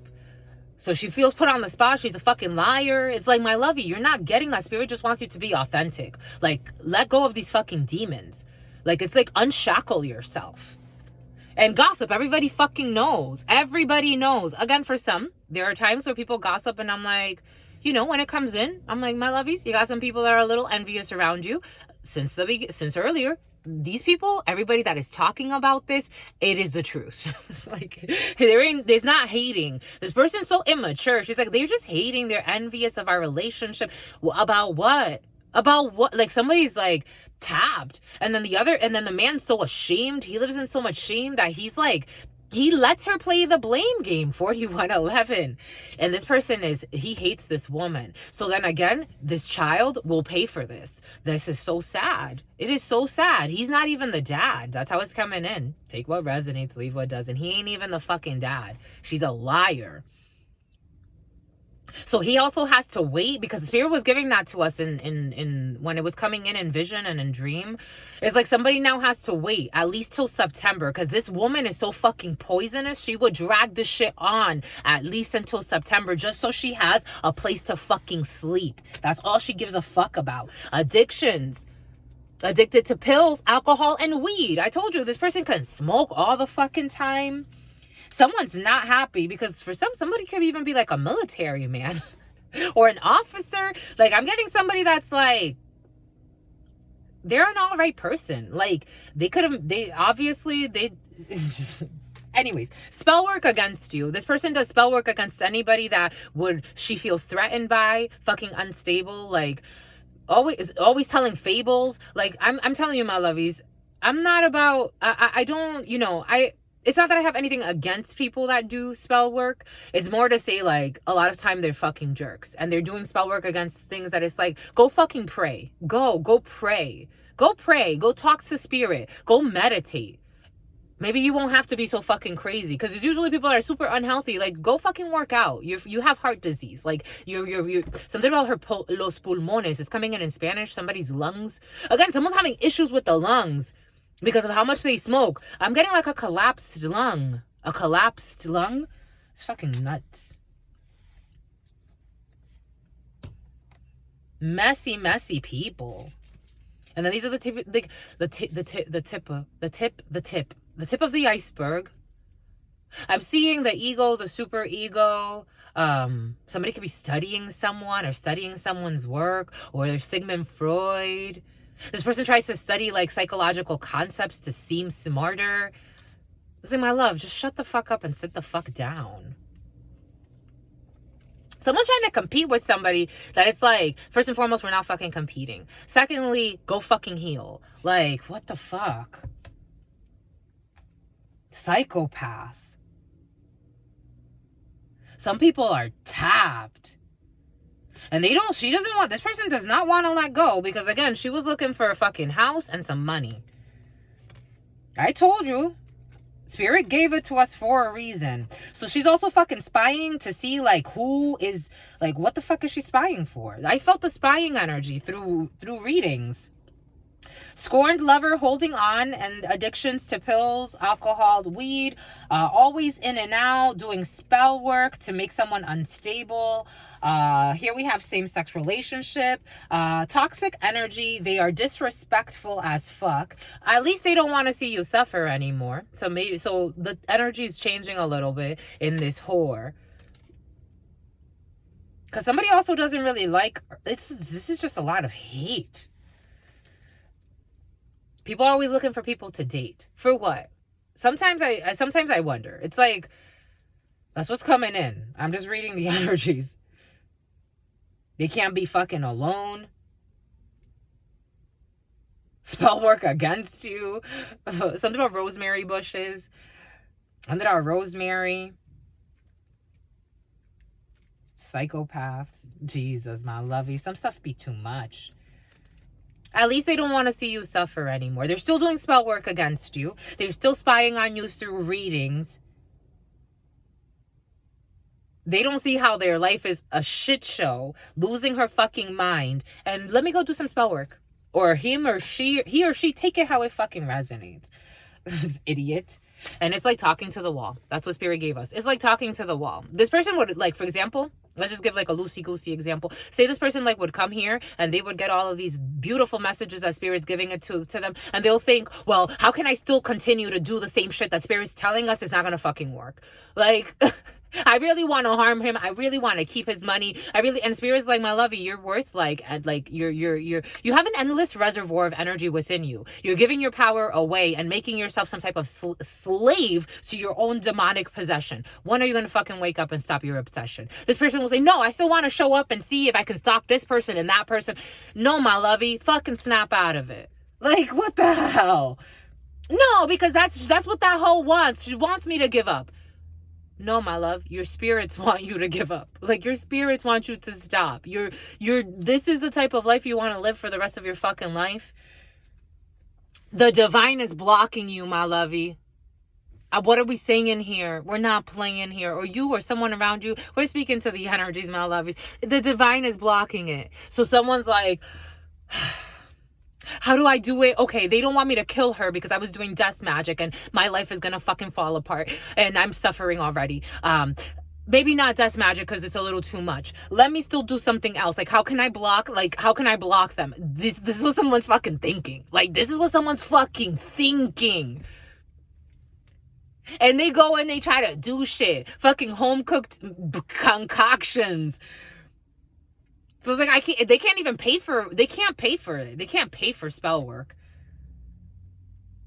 So she feels put on the spot. She's a fucking liar. It's like, my lovey, you're not getting that. Spirit just wants you to be authentic. Like, let go of these fucking demons. Like, it's like, unshackle yourself. And gossip, everybody fucking knows. Everybody knows. Again, for some, there are times where people gossip and I'm like, you know, when it comes in, I'm like, my lovies, you got some people that are a little envious around you. Since earlier, these people, everybody that is talking about this, it is the truth. It's like, there's not hating. This person's so immature. She's like, they're just hating. They're envious of our relationship. About what? About what? Like, somebody's like tapped. And then the man's so ashamed. He lives in so much shame that he's like, he lets her play the blame game, 4111. And this person he hates this woman. So then again, this child will pay for this. This is so sad. It is so sad. He's not even the dad. That's how it's coming in. Take what resonates, leave what doesn't. He ain't even the fucking dad. She's a liar. So he also has to wait, because Spirit was giving that to us in when it was coming in vision and in dream. It's like somebody now has to wait at least till September, because this woman is so fucking poisonous. She would drag this shit on at least until September, just so she has a place to fucking sleep. That's all she gives a fuck about. Addictions. Addicted to pills, alcohol, and weed. I told you, this person can smoke all the fucking time. Someone's not happy because for somebody could even be like a military man or an officer. Like, I'm getting somebody that's like, they're an all right person. Like, anyways, spell work against you. This person does spell work against anybody that she feels threatened by, fucking unstable, like always telling fables. Like, I'm telling you, my lovies, I'm not about, I don't, you know, it's not that I have anything against people that do spell work. It's more to say, like, a lot of time they're fucking jerks. And they're doing spell work against things that it's like, go fucking pray. Go pray. Go pray. Go talk to Spirit. Go meditate. Maybe you won't have to be so fucking crazy. Because it's usually people that are super unhealthy. Like, go fucking work out. You have heart disease. Like, you're something about los pulmones. It's coming in Spanish. Somebody's lungs. Again, someone's having issues with the lungs because of how much they smoke. I'm getting like a collapsed lung. A collapsed lung? It's fucking nuts. Messy people. And then these are the tip of the iceberg. I'm seeing the ego, the super ego. Somebody could be studying someone or studying someone's work, or they're Sigmund Freud. This person tries to study like psychological concepts to seem smarter. It's like, my love, just shut the fuck up and sit the fuck down. Someone's trying to compete with somebody that it's like, first and foremost, we're not fucking competing. Secondly, go fucking heal. Like, what the fuck? Psychopath. Some people are tapped. And this person does not want to let go because, again, she was looking for a fucking house and some money. I told you. Spirit gave it to us for a reason. So she's also fucking spying to see, like, who is, like, what the fuck is she spying for? I felt the spying energy through readings. Scorned lover holding on and addictions to pills, alcohol, weed, always in and out, doing spell work to make someone unstable. Here we have same-sex relationship, toxic energy. They are disrespectful as fuck. At least they don't want to see you suffer anymore. So the energy is changing a little bit in this whore. Because somebody also doesn't really like, this is just a lot of hate. People are always looking for people to date. For what? Sometimes I wonder. It's like, that's what's coming in. I'm just reading the energies. They can't be fucking alone. Spell work against you. Something about rosemary bushes. Something about rosemary. Psychopaths. Jesus, my lovey. Some stuff be too much. At least they don't want to see you suffer anymore. They're still doing spell work against you. They're still spying on you through readings. They don't see how their life is a shit show, losing her fucking mind. And let me go do some spell work. Or he or she, take it how it fucking resonates. Idiot. And it's like talking to the wall. That's what Spirit gave us. It's like talking to the wall. This person would, like, for example, let's just give like a loosey-goosey example. Say this person like would come here and they would get all of these beautiful messages that Spirit's giving it to them. And they'll think, well, how can I still continue to do the same shit that Spirit's telling us is not going to fucking work? Like... I really want to harm him. I really want to keep his money. And Spirit's like, my lovey, you're worth you have an endless reservoir of energy within you. You're giving your power away and making yourself some type of slave to your own demonic possession. When are you going to fucking wake up and stop your obsession? This person will say, no, I still want to show up and see if I can stalk this person and that person. No, my lovey, fucking snap out of it. Like, what the hell? No, because that's what that hoe wants. She wants me to give up. No, my love, your spirits want you to give up. Like, your spirits want you to stop. This is the type of life you want to live for the rest of your fucking life. The divine is blocking you, my lovey. What are we saying in here? We're not playing here. Or you or someone around you. We're speaking to the energies, my lovies. The divine is blocking it. So someone's like... How do I do it? Okay, they don't want me to kill her because I was doing death magic and my life is gonna fucking fall apart and I'm suffering already. Maybe not death magic because it's a little too much. Let me still do something else. Like, how can I block them? This is what someone's fucking thinking. Like, this is what someone's fucking thinking. And they go and they try to do shit. Fucking home-cooked concoctions. So it's like, they can't pay for it. They can't pay for spell work.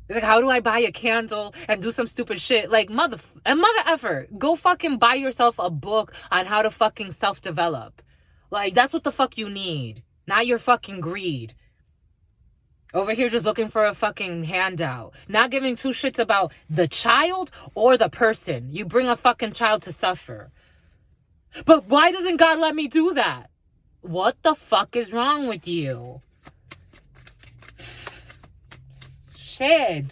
It's like, how do I buy a candle and do some stupid shit? Like, mother effer, go fucking buy yourself a book on how to fucking self-develop. Like, that's what the fuck you need. Not your fucking greed. Over here just looking for a fucking handout. Not giving two shits about the child or the person. You bring a fucking child to suffer. But why doesn't God let me do that? What the fuck is wrong with you? Shit.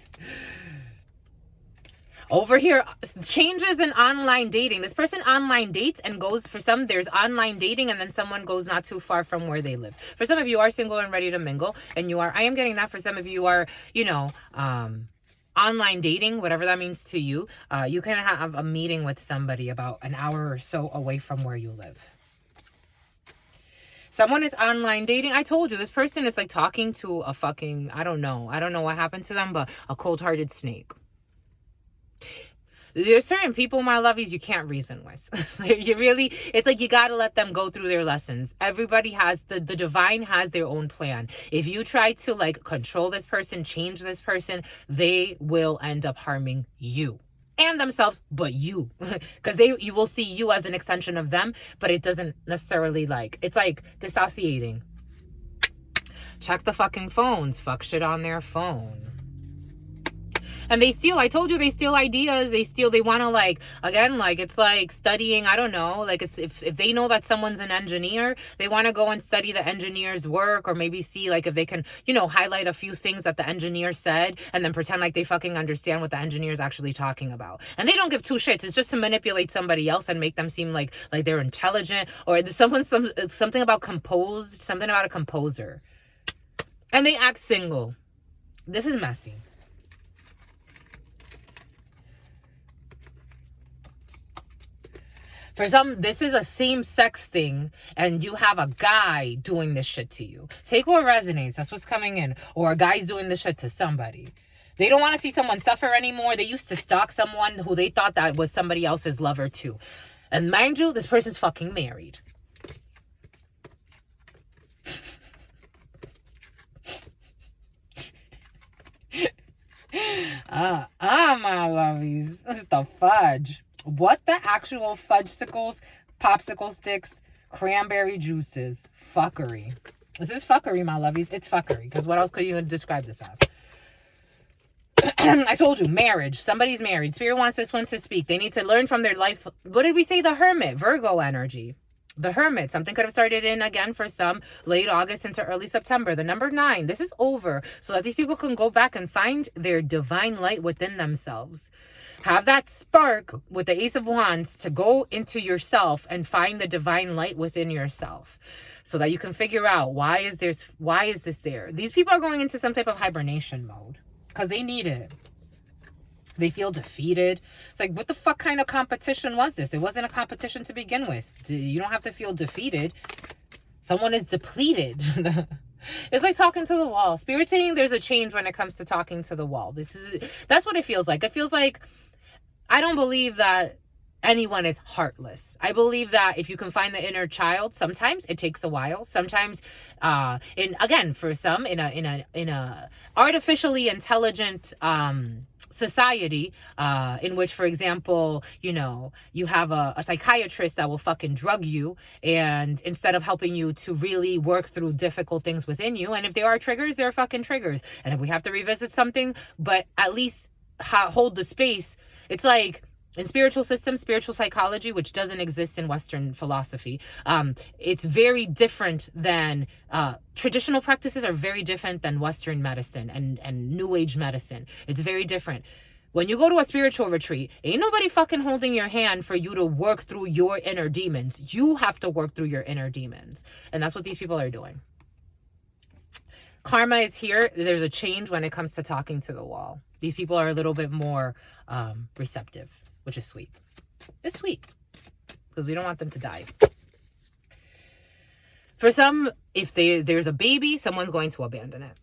Over here, changes in online dating. This person online dates and goes, for some, there's online dating and then someone goes not too far from where they live. For some of you are single and ready to mingle, and I am getting that. For some of you are, online dating, whatever that means to you. You can have a meeting with somebody about an hour or so away from where you live. Someone is online dating. I told you, this person is like talking to a fucking, I don't know what happened to them, but a cold-hearted snake. There's certain people, my lovies, you can't reason with. It's like you gotta let them go through their lessons. Everybody has, the divine has their own plan. If you try to like control this person, change this person, they will end up harming you. And themselves, but you. Because you will see you as an extension of them, but it doesn't necessarily it's like dissociating. Check the fucking phones. Fuck shit on their phone. And they steal, I told you, they steal ideas. They want to it's like studying, I don't know, like if they know that someone's an engineer, they want to go and study the engineer's work, or maybe see like if they can, highlight a few things that the engineer said and then pretend like they fucking understand what the engineer is actually talking about. And they don't give two shits. It's just to manipulate somebody else and make them seem like they're intelligent, or there's something about something about a composer. And they act single. This is messy. For some, this is a same-sex thing, and you have a guy doing this shit to you. Take what resonates. That's what's coming in. Or a guy's doing this shit to somebody. They don't want to see someone suffer anymore. They used to stalk someone who they thought that was somebody else's lover too. And mind you, this person's fucking married. My lovies. This is the fudge. What the actual fudgesicles, popsicle sticks, cranberry juices, fuckery. This is fuckery, my lovies. It's fuckery. Because what else could you describe this as? I told you, marriage. Somebody's married. Spirit wants this one to speak. They need to learn from their life. What did we say? The hermit. Virgo energy. The Hermit, something could have started in, again, for some, late August into early September. The number 9, this is over, so that these people can go back and find their divine light within themselves. Have that spark with the Ace of Wands to go into yourself and find the divine light within yourself, so that you can figure out why is this there. These people are going into some type of hibernation mode because they need it. They feel defeated. It's like, what the fuck kind of competition was this? It wasn't a competition to begin with. You don't have to feel defeated. Someone is depleted. It's like talking to the wall. Spirit saying there's a change when it comes to talking to the wall. That's what it feels like. It feels like, I don't believe that anyone is heartless. I believe that if you can find the inner child, sometimes it takes a while. Sometimes, for some, in a artificially intelligent society, in which, for example, you have a psychiatrist that will fucking drug you, and instead of helping you to really work through difficult things within you, and if there are triggers, there are fucking triggers, and if we have to revisit something, but at least hold the space. It's like, in spiritual systems, spiritual psychology, which doesn't exist in Western philosophy, it's very different than traditional practices are very different than Western medicine and New Age medicine. It's very different. When you go to a spiritual retreat, ain't nobody fucking holding your hand for you to work through your inner demons. You have to work through your inner demons. And that's what these people are doing. Karma is here. There's a change when it comes to talking to the wall. These people are a little bit more receptive, which is sweet. It's sweet because we don't want them to die. For some, if there's a baby, someone's going to abandon it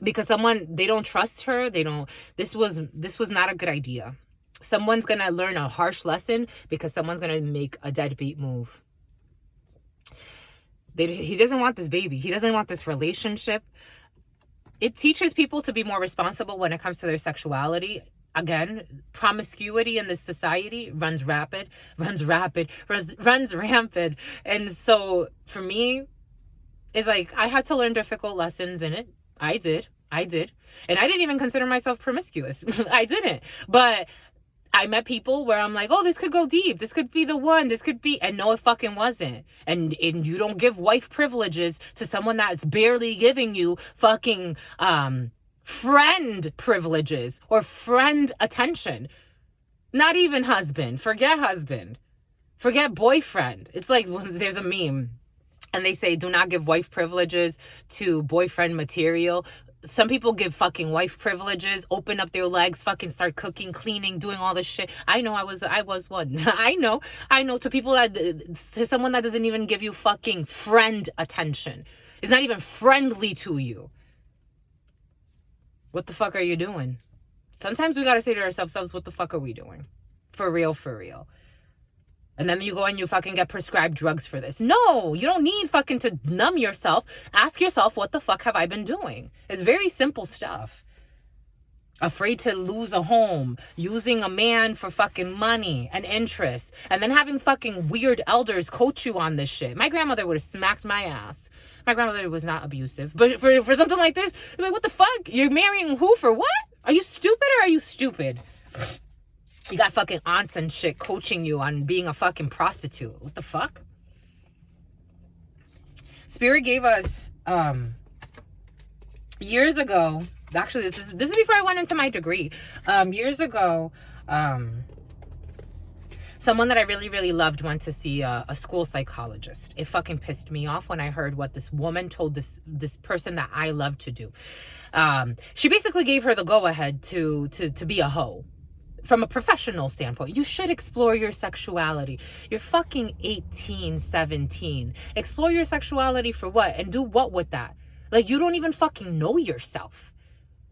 because they don't trust her. This was not a good idea. Someone's going to learn a harsh lesson because someone's going to make a deadbeat move. He doesn't want this baby. He doesn't want this relationship. It teaches people to be more responsible when it comes to their sexuality. Again, promiscuity in this society runs rampant. And so for me, it's like, I had to learn difficult lessons in it. I did. And I didn't even consider myself promiscuous. I didn't. But I met people where I'm like, oh, this could go deep. This could be the one. This could be, and no, it fucking wasn't. And you don't give wife privileges to someone that's barely giving you fucking friend privileges or friend attention. Not even husband. Forget boyfriend. It's like, there's a meme and they say, do not give wife privileges to boyfriend material. Some people give fucking wife privileges, open up their legs, fucking start cooking, cleaning, doing all this shit. I know I was one. I know to someone that doesn't even give you fucking friend attention. Is not even friendly to you. What the fuck are you doing? Sometimes we gotta say to ourselves, what the fuck are we doing? For real. And then you go and you fucking get prescribed drugs for this. No, you don't need fucking to numb yourself. Ask yourself, what the fuck have I been doing? It's very simple stuff. Afraid to lose a home, using a man for fucking money and interest, and then having fucking weird elders coach you on this shit. My grandmother would have smacked my ass. My grandmother was not abusive. But for something like this, I'm like, what the fuck? You're marrying who for what? Are you stupid or are you stupid? You got fucking aunts and shit coaching you on being a fucking prostitute. What the fuck? Spirit gave us years ago. Actually, this is before I went into my degree. Years ago, someone that I really, really loved went to see a school psychologist. It fucking pissed me off when I heard what this woman told this person that I love to do. She basically gave her the go-ahead to be a hoe. From a professional standpoint, you should explore your sexuality. You're fucking 18, 17. Explore your sexuality for what? And do what with that? Like, you don't even fucking know yourself.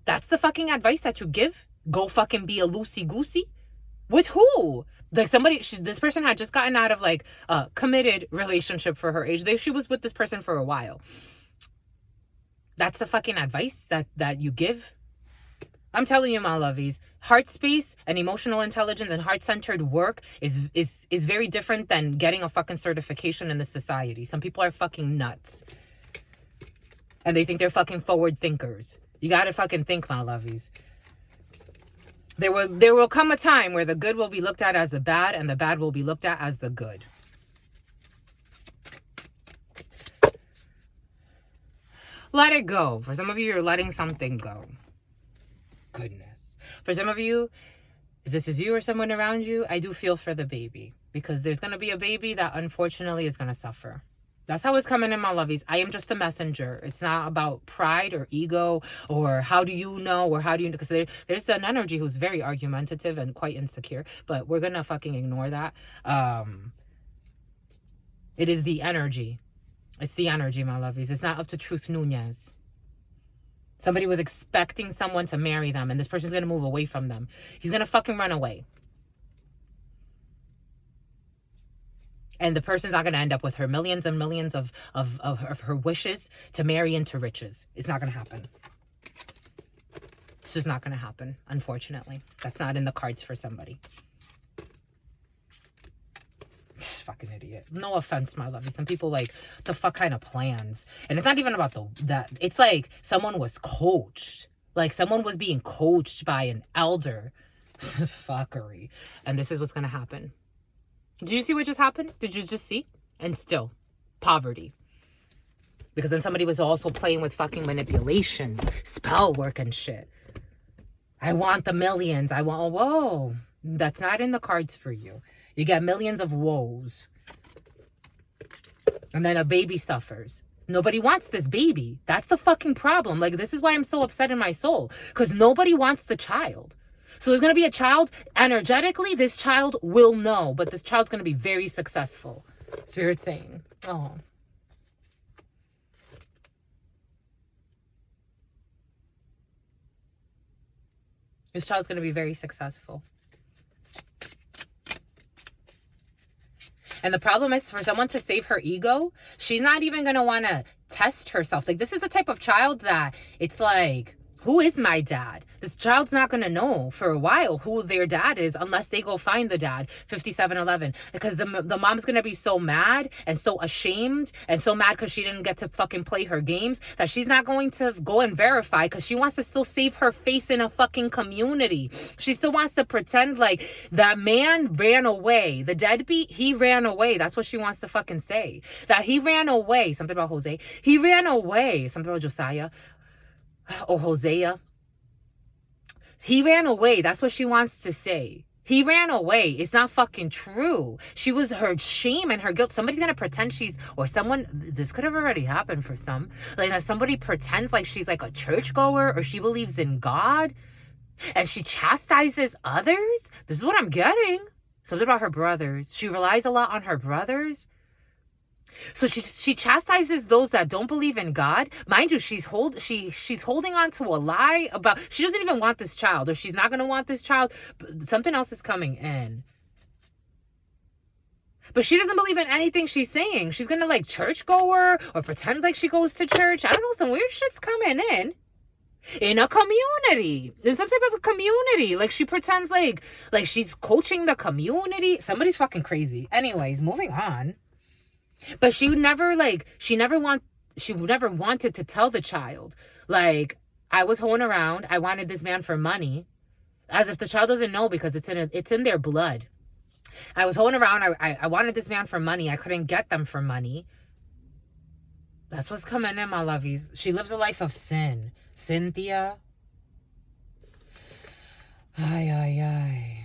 That's the fucking advice that you give? Go fucking be a loosey-goosey? With who? Like, this person had just gotten out of like a committed relationship for her age. She was with this person for a while. That's the fucking advice that you give? I'm telling you, my lovies, heart space and emotional intelligence and heart-centered work is very different than getting a fucking certification in this society. Some people are fucking nuts. And they think they're fucking forward thinkers. You gotta fucking think, my lovies. There will come a time where the good will be looked at as the bad and the bad will be looked at as the good. Let it go. For some of you, you're letting something go. Goodness. For some of you, if this is you or someone around you, I do feel for the baby. Because there's going to be a baby that unfortunately is going to suffer. That's how it's coming in, my lovies. I am just the messenger. It's not about pride or ego or how do you know or how do you know. Because there's an energy who's very argumentative and quite insecure. But we're going to fucking ignore that. It is the energy. It's the energy, my lovies. It's not up to Truth Nunez. Somebody was expecting someone to marry them, and this person's going to move away from them. He's going to fucking run away. And the person's not going to end up with her millions and millions of her wishes to marry into riches. It's not going to happen. It's just not going to happen, unfortunately. That's not in the cards for somebody. Fucking idiot. No offense, my lovey. Some people like the fuck kind of plans. And it's not even about that. It's like someone was coached. Like someone was being coached by an elder. Fuckery. And this is what's going to happen. Did you see what just happened? Did you just see? And still, poverty. Because then somebody was also playing with fucking manipulations, spell work and shit. I want the millions. I want, whoa. That's not in the cards for you. You get millions of woes. And then a baby suffers. Nobody wants this baby. That's the fucking problem. Like, this is why I'm so upset in my soul. Because nobody wants the child. So there's going to be a child. Energetically, this child will know. But this child's going to be very successful. Spirit's saying, oh. This child's going to be very successful. And the problem is for someone to save her ego, she's not even going to want to test herself. Like, this is the type of child that it's like, who is my dad? This child's not going to know for a while who their dad is unless they go find the dad, 5711. Because the mom's going to be so mad and so ashamed and so mad because she didn't get to fucking play her games that she's not going to go and verify because she wants to still save her face in a fucking community. She still wants to pretend like that man ran away. The deadbeat, he ran away. That's what she wants to fucking say. That he ran away. Something about Jose. He ran away. Something about Josiah. Or Hosea. He ran away. That's what she wants to say. He ran away. It's not fucking true. She was her shame and her guilt. Somebody's going to pretend she's, or someone, this could have already happened for some. Like that somebody pretends like she's like a churchgoer or she believes in God and she chastises others. This is what I'm getting. Something about her brothers. She relies a lot on her brothers. So she chastises those that don't believe in God. Mind you, she's holding on to a lie about, she doesn't even want this child, or she's not going to want this child. Something else is coming in. But she doesn't believe in anything she's saying. She's going to like churchgoer or pretend like she goes to church. I don't know, some weird shit's coming in a community, in some type of a community. Like she pretends like she's coaching the community. Somebody's fucking crazy. Anyways, moving on. But she never wanted to tell the child, like, I was hoeing around. I wanted this man for money, as if the child doesn't know because it's in their blood. I was hoeing around. I wanted this man for money. I couldn't get them for money. That's what's coming in, my lovies. She lives a life of sin. Cynthia. Ay, ay, ay.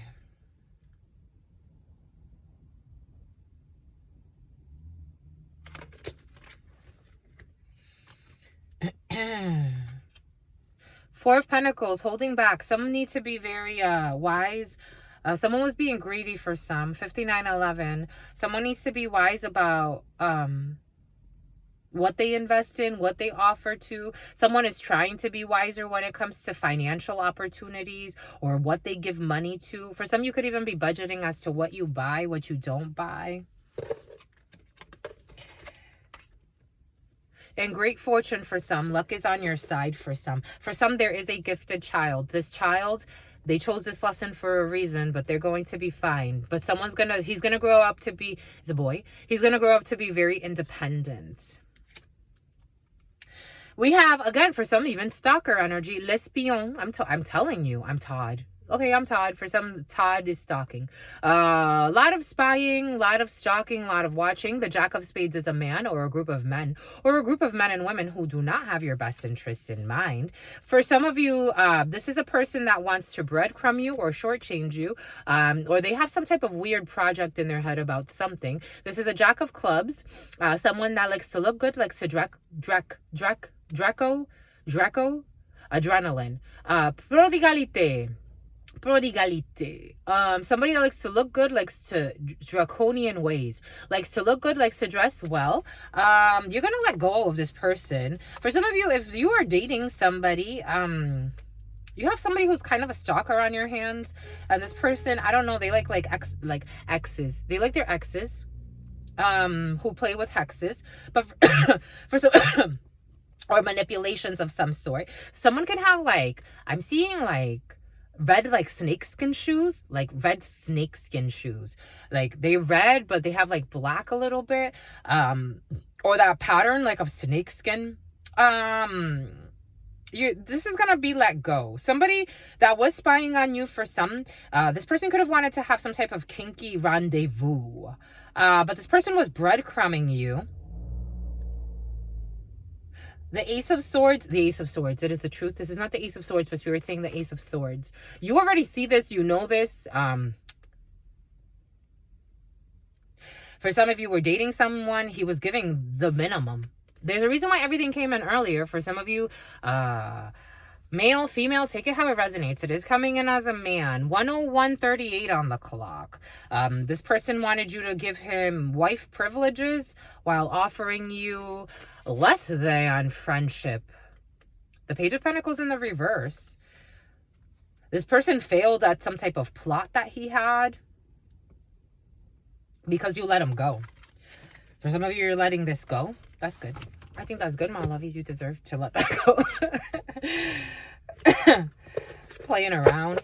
Four of Pentacles, holding back. Some need to be very wise. Someone was being greedy for some. 5911. Someone needs to be wise about what they invest in, what they offer to. Someone is trying to be wiser when it comes to financial opportunities or what they give money to. For some, you could even be budgeting as to what you buy, what you don't buy. And great fortune for some. Luck is on your side for some. For some, there is a gifted child. This child, they chose this lesson for a reason, but they're going to be fine. But he's going to grow up to be, it's a boy. He's going to grow up to be very independent. We have, again, for some, even stalker energy. L'espion. I'm telling you, I'm Todd. Okay, I'm Todd. For some, Todd is stalking. A lot of spying, a lot of stalking, a lot of watching. The Jack of Spades is a man or a group of men, or a group of men and women who do not have your best interests in mind. For some of you, this is a person that wants to breadcrumb you or shortchange you, or they have some type of weird project in their head about something. This is a Jack of Clubs, someone that likes to look good, likes to Draco, adrenaline, prodigalite. Prodigalite. Somebody that likes to look good, likes to draconian ways, likes to look good, likes to dress well. You're gonna let go of this person. For some of you, if you are dating somebody, you have somebody who's kind of a stalker on your hands, and this person, I don't know, they like exes. They like their exes, who play with hexes, but for some or manipulations of some sort. Someone can have like, I'm seeing like red like snakeskin shoes, like red snakeskin shoes, like they red but they have like black a little bit, or that pattern like of snakeskin. This is gonna be let go. Somebody that was spying on you for some, this person could have wanted to have some type of kinky rendezvous, but this person was breadcrumbing you. The Ace of Swords, it is the truth. This is not the Ace of Swords, but Spirit's saying the Ace of Swords. You already see this, you know this. For some of you were dating someone, he was giving the minimum. There's a reason why everything came in earlier. For some of you, male, female, take it how it resonates. It is coming in as a man. 101:38 on the clock. This person wanted you to give him wife privileges while offering you less than friendship. The Page of Pentacles in the reverse. This person failed at some type of plot that he had because you let him go. For some of you, you're letting this go. That's good. I think that's good, my lovies. You deserve to let that go. Playing around.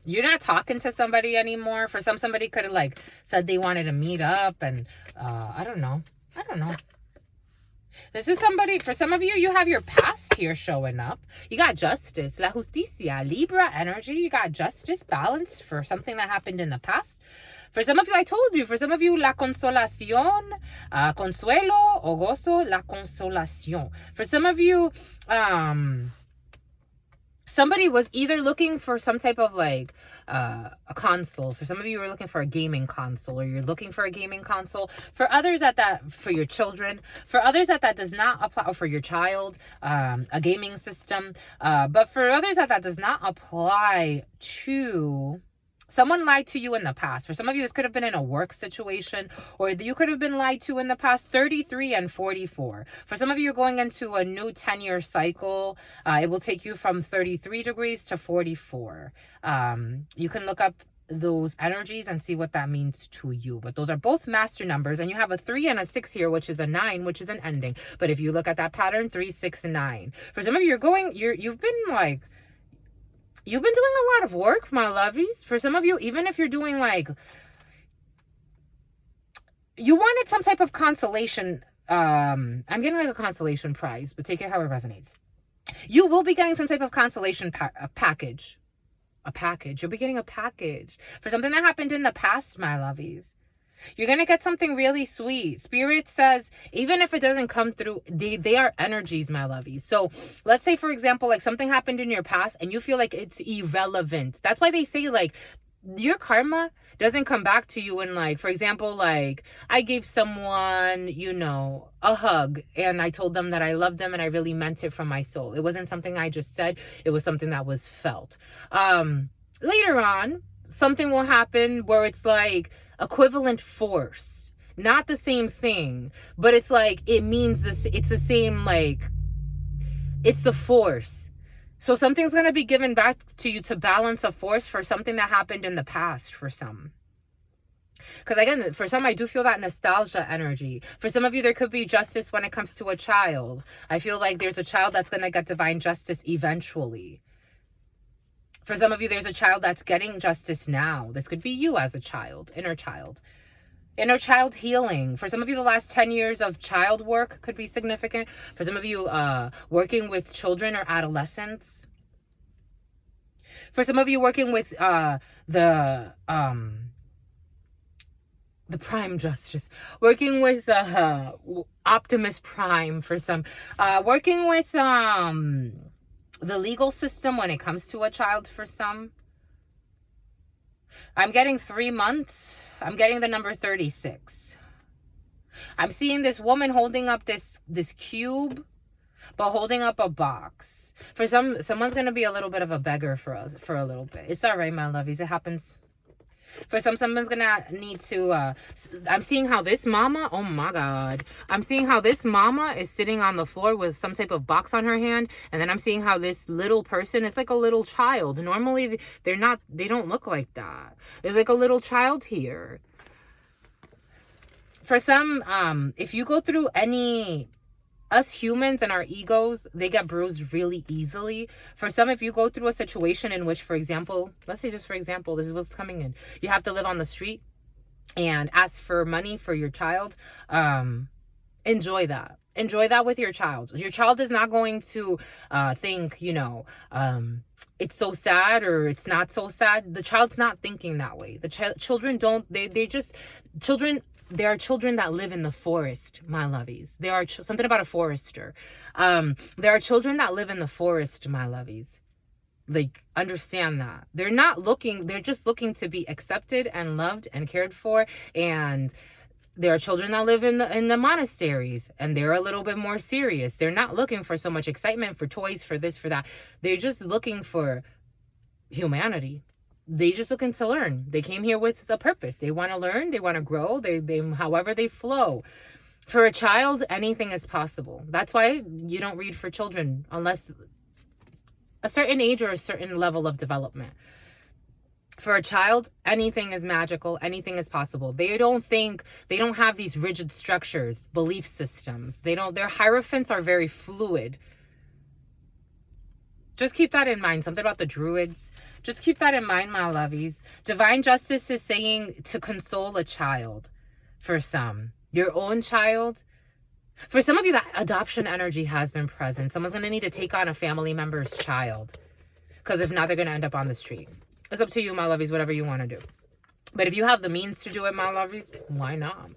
You're not talking to somebody anymore. For some, somebody could have like said they wanted to meet up, and I don't know. This is somebody, for some of you, you have your past here showing up. You got justice, la justicia, Libra energy. You got justice, balance for something that happened in the past. For some of you, I told you, for some of you, la consolación, consuelo o gozo, la consolación. For some of you, somebody was either looking for some type of like a console. For some of you, were looking for a gaming console, or you're looking for a gaming console. For others, for your children. For others, that does not apply, or for your child, a gaming system. But for others, that does not apply to. Someone lied to you in the past. For some of you, this could have been in a work situation, or you could have been lied to in the past. 33 and 44. For some of you, you're going into a new 10-year cycle. It will take you from 33 degrees to 44. You can look up those energies and see what that means to you. But those are both master numbers, and you have a 3 and a 6 here, which is a 9, which is an ending. But if you look at that pattern, 3, 6, 9. For some of you, you've been doing a lot of work, my lovies. For some of you, even if you're doing like, you wanted some type of consolation. I'm getting like a consolation prize, but take it how it resonates. You will be getting some type of consolation package. A package. You'll be getting a package for something that happened in the past, my lovies. You're going to get something really sweet. Spirit says, even if it doesn't come through, they are energies, my lovies. So let's say, for example, like something happened in your past and you feel like it's irrelevant. That's why they say like your karma doesn't come back to you. And like, for example, like I gave someone, a hug, and I told them that I loved them and I really meant it from my soul. It wasn't something I just said. It was something that was felt. Later on, something will happen where it's like equivalent force, not the same thing, but it's like, it means this. It's the same, like it's the force. So something's going to be given back to you to balance a force for something that happened in the past for some. Because again, for some, I do feel that nostalgia energy. For some of you, there could be justice when it comes to a child. I feel like there's a child that's going to get divine justice eventually. For some of you, there's a child that's getting justice now. This could be you as a child, inner child. Inner child healing. For some of you, the last 10 years of child work could be significant. For some of you, working with children or adolescents. For some of you working with the Prime Justice, working with Optimus Prime for some, working with the legal system when it comes to a child for some. I'm getting 3 months. I'm getting the number 36. I'm seeing this woman holding up this cube, but holding up a box. For someone's gonna be a little bit of a beggar for us for a little bit. It's all right, my lovies. It happens. For someone's gonna need to, I'm seeing how this mama, oh my God. I'm seeing how this mama is sitting on the floor with some type of box on her hand. And then I'm seeing how this little person is like a little child. Normally, they don't look like that. There's like a little child here. For some, if you go through us humans and our egos, they get bruised really easily. For some, if you go through a situation in which, for example, let's say just for example, this is what's coming in. You have to live on the street and ask for money for your child. Enjoy that. Enjoy that with your child. Your child is not going to think, it's so sad or it's not so sad. The child's not thinking that way. The children don't, there are children that live in the forest, my lovies. There are something about a forester. There are children that live in the forest, my lovies. Like, understand that. They're just looking to be accepted and loved and cared for. And there are children that live in the monasteries, and they're a little bit more serious. They're not looking for so much excitement, for toys, for this, for that. They're just looking for humanity. They just looking to learn. They came here with a purpose. They want to learn. They want to grow. They however they flow. For a child, anything is possible. That's why you don't read for children unless a certain age or a certain level of development. For a child, anything is magical. Anything is possible. They don't have these rigid structures, belief systems. Their hierophants are very fluid. Just keep that in mind. Something about the druids. Just keep that in mind, my lovies. Divine justice is saying to console a child. For some, your own child. For some of you, that adoption energy has been present. Someone's going to need to take on a family member's child. Because if not, they're going to end up on the street. It's up to you, my lovies, whatever you want to do. But if you have the means to do it, my lovies, why not?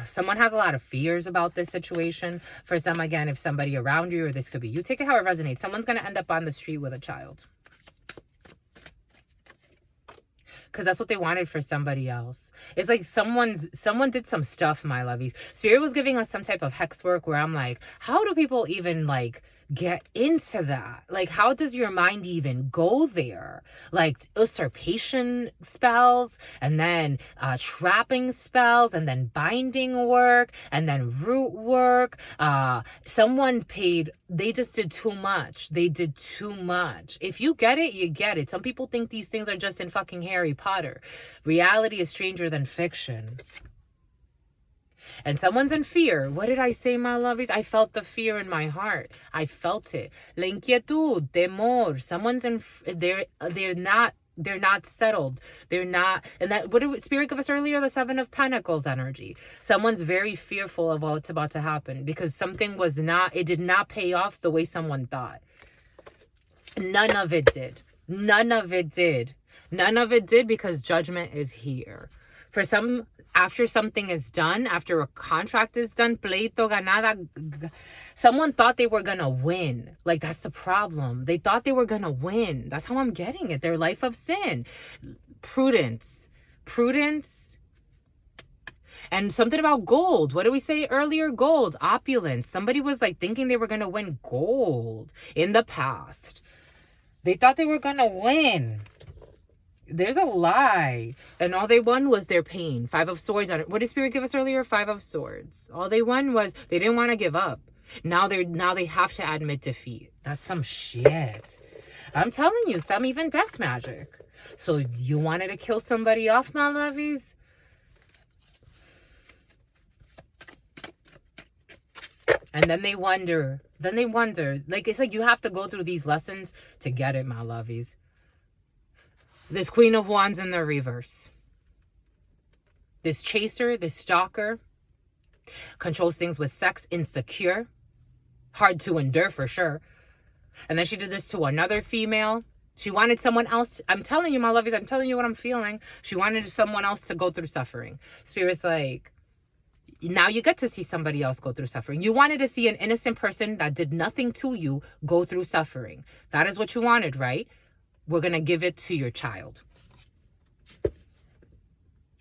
Someone has a lot of fears about this situation. For some, again, if somebody around you, or this could be you, take it how it resonates. Someone's going to end up on the street with a child. Because that's what they wanted for somebody else. It's like someone did some stuff, my lovies. Spirit was giving us some type of hex work where I'm like, how do people even get into that? Like, how does your mind even go there? Like usurpation spells, and then trapping spells, and then binding work, and then root work. Someone paid, they just did too much. They did too much. If you get it, you get it. Some people think these things are just in fucking Harry Potter. Reality is stranger than fiction. And someone's in fear. What did I say, my lovies? I felt the fear in my heart. I felt it. La inquietud, temor. Someone's they're not settled. They're not, and that, what did Spirit give us earlier? The 7 of Pentacles energy. Someone's very fearful of what's about to happen because something it did not pay off the way someone thought. None of it did. None of it did. None of it did because judgment is here. For some, after something is done, after a contract is done, pleito ganada, someone thought they were going to win. Like, that's the problem. They thought they were going to win. That's how I'm getting it. Their life of sin. Prudence. And something about gold. What did we say earlier? Gold. Opulence. Somebody was thinking they were going to win gold in the past. They thought they were going to win. There's a lie. And all they won was their pain. 5 of Swords on it. What did Spirit give us earlier? 5 of Swords. All they won was they didn't want to give up. Now they have to admit defeat. That's some shit. I'm telling you, some even death magic. So you wanted to kill somebody off, my lovies? And then they wonder. It's like you have to go through these lessons to get it, my lovies. This Queen of Wands in the reverse. This chaser, this stalker, controls things with sex, insecure, hard to endure for sure. And then she did this to another female. She wanted someone else. I'm telling you, my lovies, I'm telling you what I'm feeling. She wanted someone else to go through suffering. Spirit's like, now you get to see somebody else go through suffering. You wanted to see an innocent person that did nothing to you go through suffering. That is what you wanted, right? We're going to give it to your child.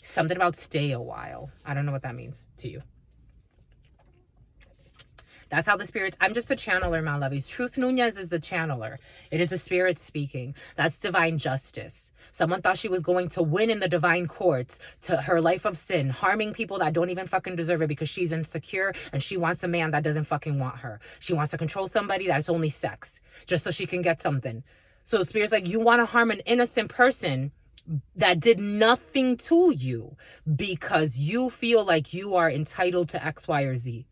Something about stay a while. I don't know what that means to you. That's how the spirits, I'm just a channeler, my lovies. Truth Nunez is the channeler. It is the spirit speaking. That's divine justice. Someone thought she was going to win in the divine courts to her life of sin, harming people that don't even fucking deserve it because she's insecure and she wants a man that doesn't fucking want her. She wants to control somebody that's only sex just so she can get something. So the spirit's like, you want to harm an innocent person that did nothing to you because you feel like you are entitled to X, Y, or Z.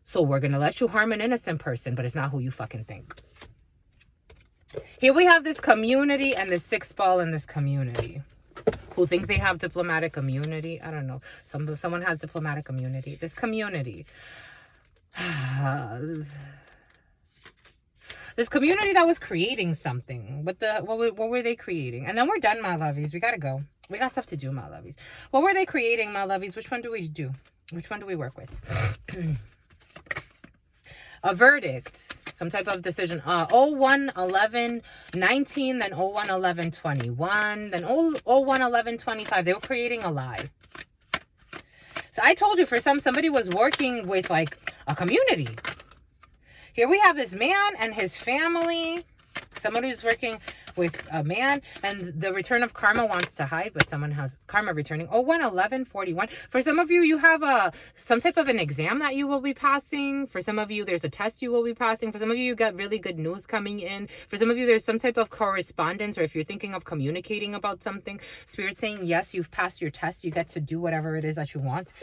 So we're going to let you harm an innocent person, but it's not who you fucking think. Here we have this community and the sixth ball in this community who think they have diplomatic immunity. I don't know. Someone has diplomatic immunity. This community. This community that was creating something. What were they creating? And then we're done, my lovies. We got to go. We got stuff to do, my lovies. What were they creating, my lovies? Which one do we do? Which one do we work with? A verdict, some type of decision. 01, 11, 19, then 01, 11, 21, then 01, 11, 25. They were creating a lie. So I told you, for somebody was working with like a community. Here we have this man and his family. Somebody who's working with a man, and the return of karma wants to hide, but someone has karma returning. 01, 11, 41. For some of you, you have some type of an exam that you will be passing. For some of you, there's a test you will be passing. For some of you, you got really good news coming in. For some of you, there's some type of correspondence, or if you're thinking of communicating about something, Spirit saying, yes, you've passed your test. You get to do whatever it is that you want.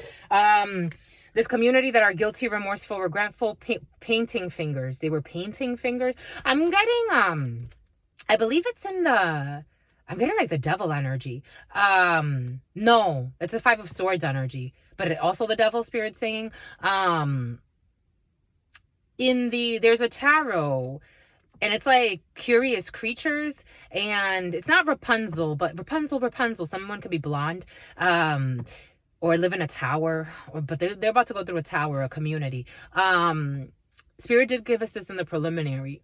This community that are guilty, remorseful, regretful, painting fingers. They were painting fingers. I'm getting, I believe it's in I'm getting like the devil energy. No, it's a 5 of Swords energy, but also the devil spirit saying, there's a tarot, and it's like curious creatures, and it's not Rapunzel, but Rapunzel. Someone could be blonde, or live in a tower, but they're about to go through a tower, a community. Spirit did give us this in the preliminary.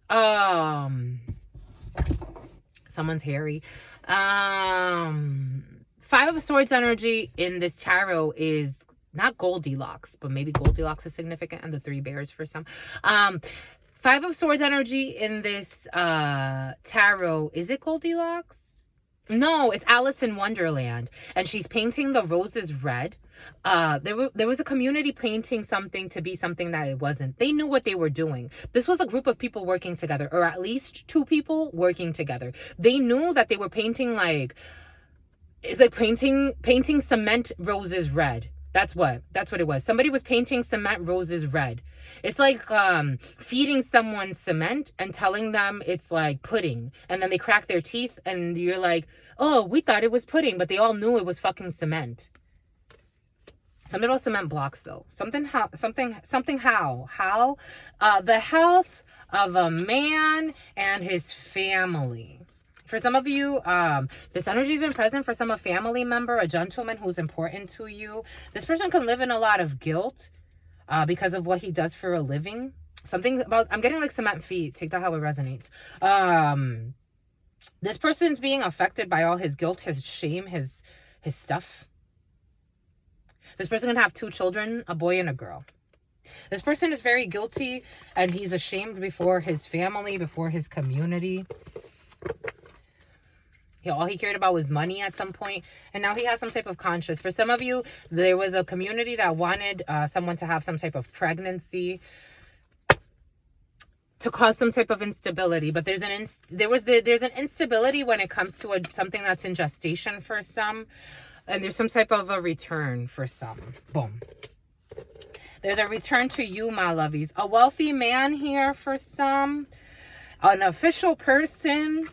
Someone's hairy. 5 of Swords energy in this tarot is not Goldilocks, but maybe Goldilocks is significant, and the 3 bears for some. 5 of Swords energy in this tarot, is it Goldilocks? No, it's Alice in Wonderland, and she's painting the roses red. There was a community painting something to be something that it wasn't. They knew what they were doing. This was a group of people working together, or at least 2 people working together. They knew that they were painting it's like painting cement roses red. That's what it was. Somebody was painting cement roses red. It's like feeding someone cement and telling them it's like pudding. And then they crack their teeth and you're like, oh, we thought it was pudding, but they all knew it was fucking cement. Something about cement blocks though. How the health of a man and his family. For some of you, this energy has been present for a family member, a gentleman who's important to you. This person can live in a lot of guilt because of what he does for a living. Something about, I'm getting like cement feet. Take that how it resonates. This person's being affected by all his guilt, his shame, his stuff. This person can have 2 children, a boy and a girl. This person is very guilty and he's ashamed before his family, before his community. All he cared about was money at some point, and now he has some type of conscience. For some of you, there was a community that wanted someone to have some type of pregnancy to cause some type of instability, but there's an instability when it comes to something that's in gestation for some, and there's some type of a return for some. Boom. There's a return to you, my lovies. A wealthy man here for some, an official person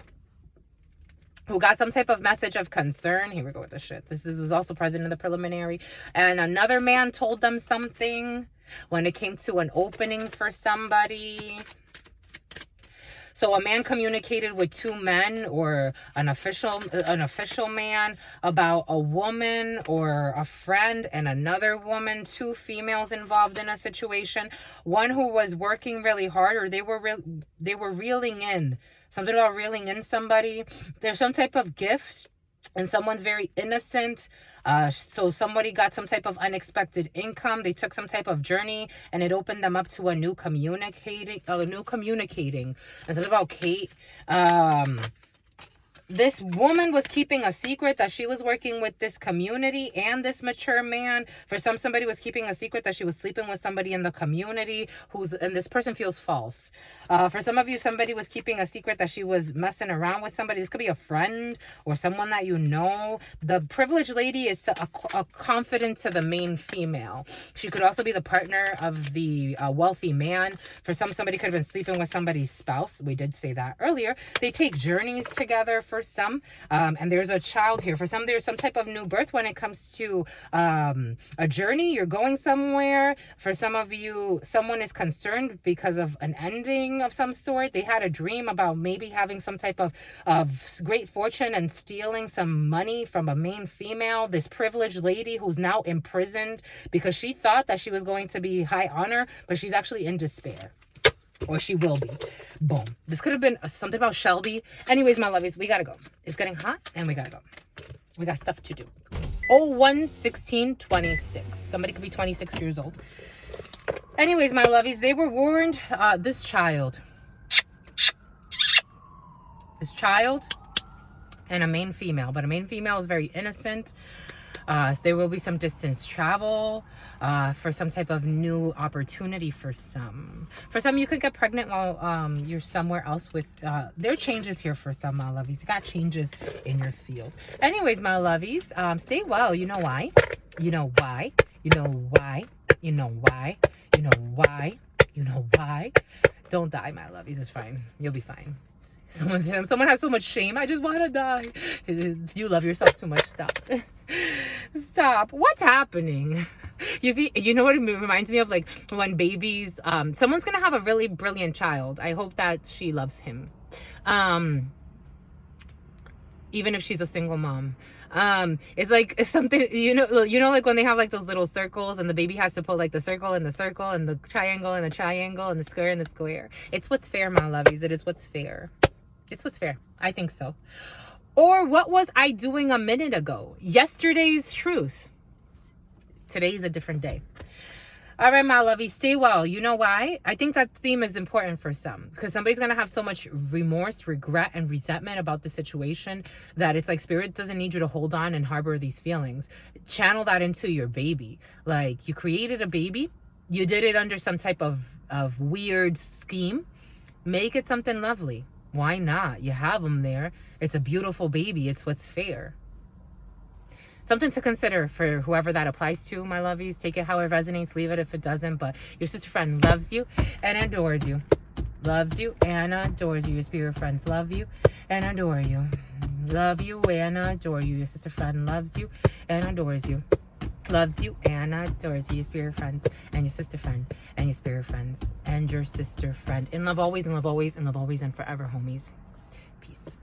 who got some type of message of concern. Here we go with the shit. This is also present in the preliminary. And another man told them something when it came to an opening for somebody. So a man communicated with two men, or an official man, about a woman or a friend and another woman, two females involved in a situation. One who was working really hard, or they were reeling in. Something about reeling in somebody. There's some type of gift, and someone's very innocent. So somebody got some type of unexpected income. They took some type of journey, and it opened them up to a new communicating. And something about Kate. This woman was keeping a secret that she was working with this community and this mature man. For somebody was keeping a secret that she was sleeping with somebody in the community and this person feels false. For some of you, somebody was keeping a secret that she was messing around with somebody. This could be a friend or someone that you know. The privileged lady is a confidant to the main female. She could also be the partner of the wealthy man. For somebody could have been sleeping with somebody's spouse. We did say that earlier. They take journeys together for some, and there's a child here. For some, there's some type of new birth when it comes to a journey. You're going somewhere. For some of you, someone is concerned because of an ending of some sort. They had a dream about maybe having some type of great fortune and stealing some money from a main female. This privileged lady who's now imprisoned because she thought that she was going to be high honor, but she's actually in despair. Or she will be. Boom. This could have been something about Shelby. Anyways, my lovies, we gotta go. It's getting hot and we gotta go. We got stuff to do. 01/16/26. Somebody could be 26 years old. Anyways, my lovies, they were warned. This child and a main female, but a main female is very innocent. There will be some distance travel for some type of new opportunity for some. For some, you could get pregnant while you're somewhere else with... there are changes here for some, my lovies. You got changes in your field. Anyways, my lovies, stay well. You know why? You know why? You know why? You know why? You know why? You know why? Don't die, my lovies. It's fine. You'll be fine. Someone has so much shame. I just want to die. You love yourself too much. Stop. Stop. What's happening? You see, you know what it reminds me of? Like when babies, someone's going to have a really brilliant child. I hope that she loves him. Even if she's a single mom. It's something, you know, like when they have like those little circles and the baby has to put like the circle and the circle and the triangle and the triangle and the square and the square. It's what's fair, my lovies. It is what's fair. It's what's fair. I think so. Or what was I doing a minute ago? Yesterday's truth. Today's a different day. All right, my lovies, stay well. You know why? I think that theme is important for some, because somebody's going to have so much remorse, regret, and resentment about the situation that it's like spirit doesn't need you to hold on and harbor these feelings. Channel that into your baby. Like, you created a baby. You did it under some type of weird scheme. Make it something lovely. Why not? You have them there. It's a beautiful baby. It's what's fair. Something to consider for whoever that applies to, my lovies. Take it how it resonates. Leave it if it doesn't. But your sister friend loves you and adores you. Loves you and adores you. Your spirit friends love you and adore you. Love you and adore you. Your sister friend loves you and adores you. Loves you and adores you. Your spirit friends and your sister friend and your spirit friends and your sister friend. In love always, in love always, in love always, and forever, homies. Peace.